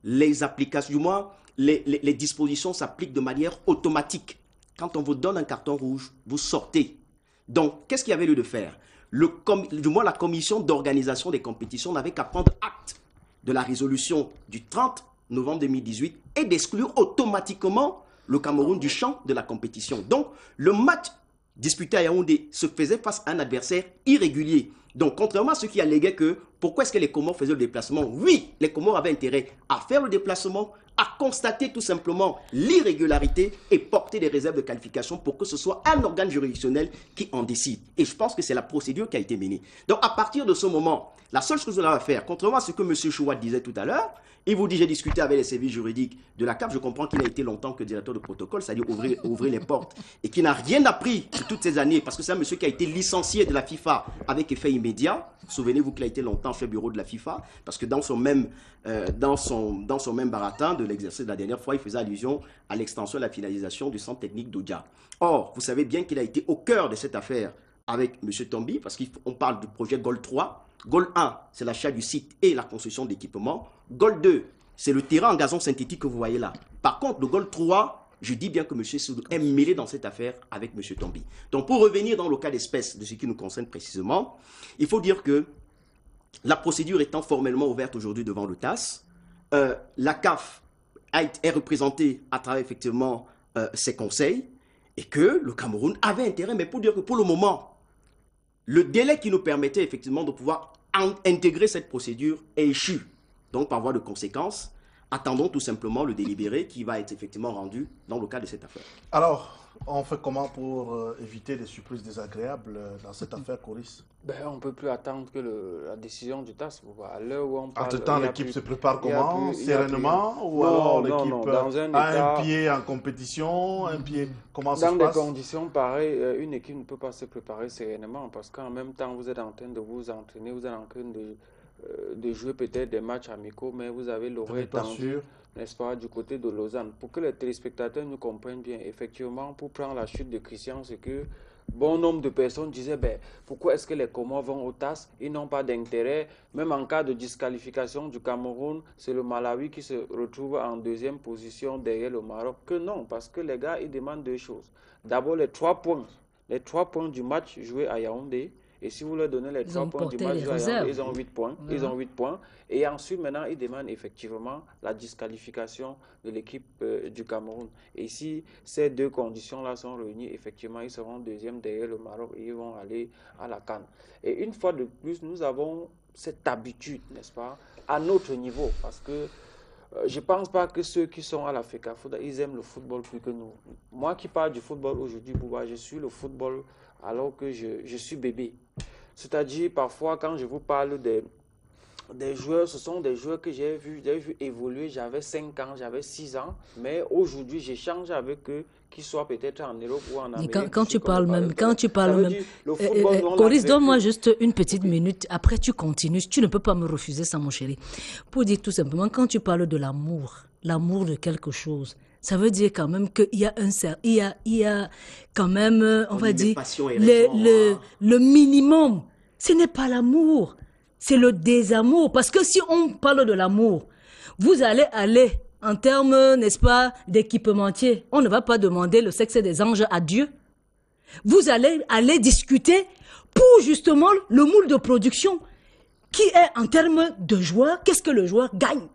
les applications, du moins, les dispositions s'appliquent de manière automatique. Quand on vous donne un carton rouge, vous sortez. Donc, qu'est-ce qu'il y avait lieu de faire? Du moins, la commission d'organisation des compétitions n'avait qu'à prendre acte de la résolution du 30 novembre 2018 et d'exclure automatiquement le Cameroun du champ de la compétition. Donc, le match disputé à Yaoundé se faisait face à un adversaire irrégulier. Donc, contrairement à ceux qui alléguaient que pourquoi est-ce que les Comores faisaient le déplacement? Oui, les Comores avaient intérêt à faire le déplacement, à constater tout simplement l'irrégularité et porter des réserves de qualification pour que ce soit un organe juridictionnel qui en décide. Et je pense que c'est la procédure qui a été menée. Donc, à partir de ce moment, la seule chose que vous avez à faire, contrairement à ce que M. Chouad disait tout à l'heure, il vous dit, j'ai discuté avec les services juridiques de la CAF, je comprends qu'il a été longtemps que directeur de protocole, c'est-à-dire ouvrir les portes, et qui n'a rien appris de toutes ces années, parce que c'est un monsieur qui a été licencié de la FIFA avec effet immédiat. Souvenez-vous qu'il a été longtemps chef bureau de la FIFA, parce que dans son même baratin de l'exercice de la dernière fois, il faisait allusion à l'extension et la finalisation du centre technique d'Oudia. Or, vous savez bien qu'il a été au cœur de cette affaire avec M. Tombi, parce qu'on parle du projet GOL 3. GOL 1, c'est l'achat du site et la construction d'équipements. GOL 2, c'est le terrain en gazon synthétique que vous voyez là. Par contre, le GOL 3, je dis bien que M. Soudou est mêlé dans cette affaire avec M. Tombi. Donc, pour revenir dans le cas d'espèce de ce qui nous concerne précisément, il faut dire que la procédure étant formellement ouverte aujourd'hui devant le TAS, la CAF est représentée à travers effectivement ses conseils et que le Cameroun avait intérêt, mais pour dire que pour le moment, le délai qui nous permettait effectivement de pouvoir intégrer cette procédure est échu. Donc, par voie de conséquence, attendons tout simplement le délibéré qui va être effectivement rendu dans le cas de cette affaire. Alors, on fait comment pour éviter des surprises désagréables dans cette affaire, Coris? On ne peut plus attendre que la décision du TAS. À l'heure où on parle, entre-temps, l'équipe se prépare comment? Sereinement? Ou alors l'équipe a un pied en compétition, un pied... Comment ça se passe? Dans des conditions pareilles, une équipe ne peut pas se préparer sereinement parce qu'en même temps, vous êtes en train de vous entraîner, vous êtes en train de jouer peut-être des matchs amicaux, mais vous avez l'oreille tendue, n'est-ce pas, du côté de Lausanne. Pour que les téléspectateurs nous comprennent bien, effectivement, pour prendre la chute de Christian, c'est que bon nombre de personnes disaient, pourquoi est-ce que les Comores vont au TAS? Ils n'ont pas d'intérêt. Même en cas de disqualification du Cameroun, c'est le Malawi qui se retrouve en deuxième position derrière le Maroc. Que non, parce que les gars, ils demandent 2 choses. D'abord, les 3 points. Les 3 points du match joué à Yaoundé. Et si vous leur donnez les 3 points du match, ils ont 8 points. Voilà. Ils ont 8 points. Et ensuite, maintenant, ils demandent effectivement la disqualification de l'équipe du Cameroun. Et si ces 2 conditions-là sont réunies, effectivement, ils seront deuxième derrière le Maroc et ils vont aller à la CAN. Et une fois de plus, nous avons cette habitude, n'est-ce pas, à notre niveau. Parce que je ne pense pas que ceux qui sont à la FECAFOOT, ils aiment le football plus que nous. Moi qui parle du football aujourd'hui, Bouba, je suis le football alors que je suis bébé. C'est-à-dire, parfois, quand je vous parle des joueurs, ce sont des joueurs que j'ai vu évoluer. J'avais 5 ans, j'avais 6 ans, mais aujourd'hui, j'échange avec eux, qu'ils soient peut-être en Europe ou en Amérique. Quand tu parles même, Coris, donne-moi juste une petite minute, après tu continues. Tu ne peux pas me refuser ça, mon chéri. Pour dire tout simplement, quand tu parles de l'amour de quelque chose, ça veut dire quand même qu'il y a il y a quand même, on va dire, le minimum. Ce n'est pas l'amour, c'est le désamour. Parce que si on parle de l'amour, vous allez aller en termes, n'est-ce pas, d'équipementier. On ne va pas demander le sexe des anges à Dieu. Vous allez aller discuter pour justement le moule de production qui est en termes de joueur. Qu'est-ce que le joueur gagne?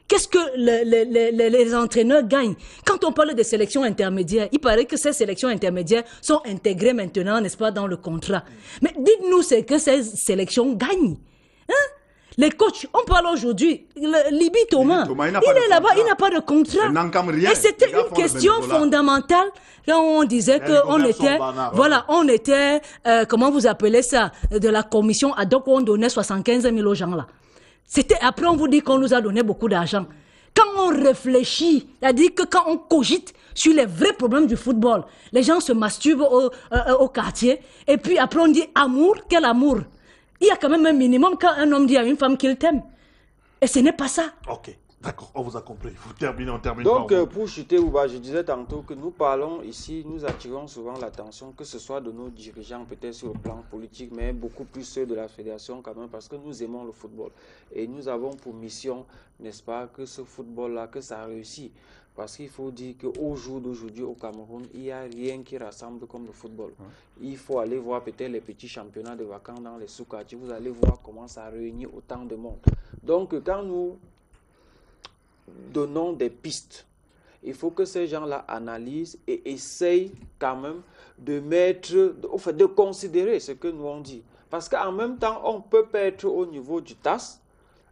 Qu'est-ce que les entraîneurs gagnent? Quand on parle de sélections intermédiaires, il paraît que ces sélections intermédiaires sont intégrées maintenant, n'est-ce pas, dans le contrat. Mais dites-nous ce que ces sélections gagnent. Hein? Les coachs, on parle aujourd'hui, Libye Thomas, il est là-bas, il n'a pas de contrat. Et c'était une question fondamentale quand on disait qu'on était, voilà, on était, comment vous appelez ça, de la commission ad hoc où on donnait 75 000 aux gens là. C'était, après on vous dit qu'on nous a donné beaucoup d'argent. Quand on réfléchit, c'est-à-dire que quand on cogite sur les vrais problèmes du football, les gens se masturbent au quartier, et puis après on dit amour, quel amour? Il y a quand même un minimum quand un homme dit à une femme qu'il t'aime. Et ce n'est pas ça. Ok, d'accord, on vous a compris. Vous terminez, on termine. Donc, pour chuter, je disais tantôt que nous parlons ici, nous attirons souvent l'attention, que ce soit de nos dirigeants, peut-être sur le plan politique, mais beaucoup plus ceux de la fédération quand même, parce que nous aimons le football. Et nous avons pour mission, n'est-ce pas, que ce football-là, que ça réussit. Parce qu'il faut dire qu'au jour d'aujourd'hui, au Cameroun, il n'y a rien qui rassemble comme le football. Il faut aller voir peut-être les petits championnats de vacances dans les sous-quartiers. Vous allez voir comment ça réunit autant de monde. Donc, quand nous donnons des pistes, il faut que ces gens-là analysent et essayent quand même de mettre, de considérer ce que nous on dit. Parce qu'en même temps, on ne peut pas être au niveau du TAS,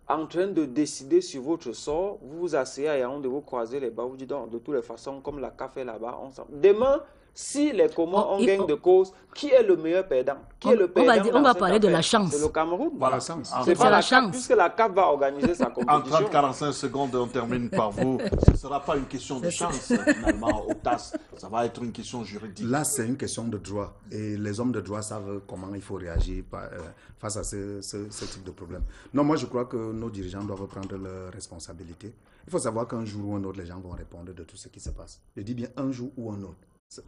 en train de décider sur votre sort, vous vous asseyez à Yaoundé, vous croisez les bas, vous dites donc, de toutes les façons, comme la CAF est là-bas, demain, si les Comores ont gagne de cause, qui est le meilleur perdant? Qui est le perdant? On va parler de la chance. C'est le Cameroun. Voilà, c'est la chance. Puisque la CAF va organiser sa compétition. En 30-45 secondes, on termine par vous. Ce ne sera pas une question de chance, finalement, au TAS. Ça va être une question juridique. Là, c'est une question de droit. Et les hommes de droit savent comment il faut réagir face à ce type de problème. Non, moi, je crois que nos dirigeants doivent prendre leurs responsabilités. Il faut savoir qu'un jour ou un autre, les gens vont répondre de tout ce qui se passe. Je dis bien un jour ou un autre.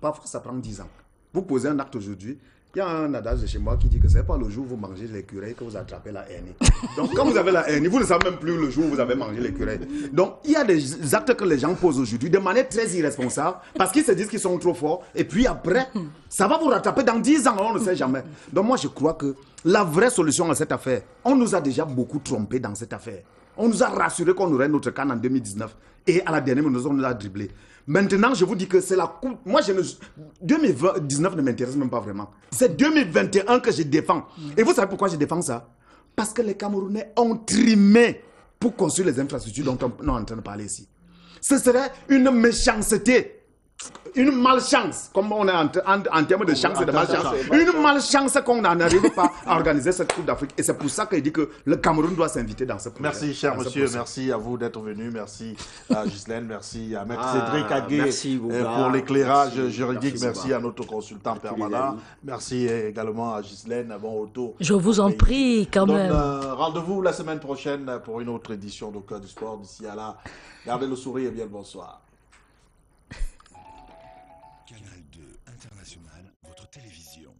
Parfois, ça prend 10 ans. Vous posez un acte aujourd'hui, il y a un adage de chez moi qui dit que ce n'est pas le jour où vous mangez l'écureuil que vous attrapez la hernie. Donc, quand vous avez la hernie, vous ne savez même plus le jour où vous avez mangé l'écureuil. Donc, il y a des actes que les gens posent aujourd'hui de manière très irresponsable parce qu'ils se disent qu'ils sont trop forts. Et puis après, ça va vous rattraper dans 10 ans, on ne sait jamais. Donc, moi, je crois que la vraie solution à cette affaire, on nous a déjà beaucoup trompés dans cette affaire. On nous a rassuré qu'on aurait notre CAN en 2019. Et à la dernière minute, on nous a dribblé. Maintenant, je vous dis que c'est la coupe. Moi, 2019 ne m'intéresse même pas vraiment. C'est 2021 que je défends. Et vous savez pourquoi je défends ça? Parce que les Camerounais ont trimé pour construire les infrastructures dont on est en train de parler ici. Ce serait une méchanceté, une malchance, comme on est en termes de chance et de malchance, une malchance qu'on n'arrive pas à organiser cette Coupe d'Afrique. Et c'est pour ça qu'il dit que le Cameroun doit s'inviter dans ce projet. Merci, cher monsieur. Merci à vous d'être venu. Merci à Ghislaine. Merci à Maître Cédric Agué pour l'éclairage juridique. Merci à notre consultant permanent. Merci également à Ghislaine. Je vous en prie, quand même. Rendez-vous la semaine prochaine pour une autre édition de Cœur du Sport. D'ici à là, gardez le sourire et bien le bonsoir. Canal 2 International, votre télévision.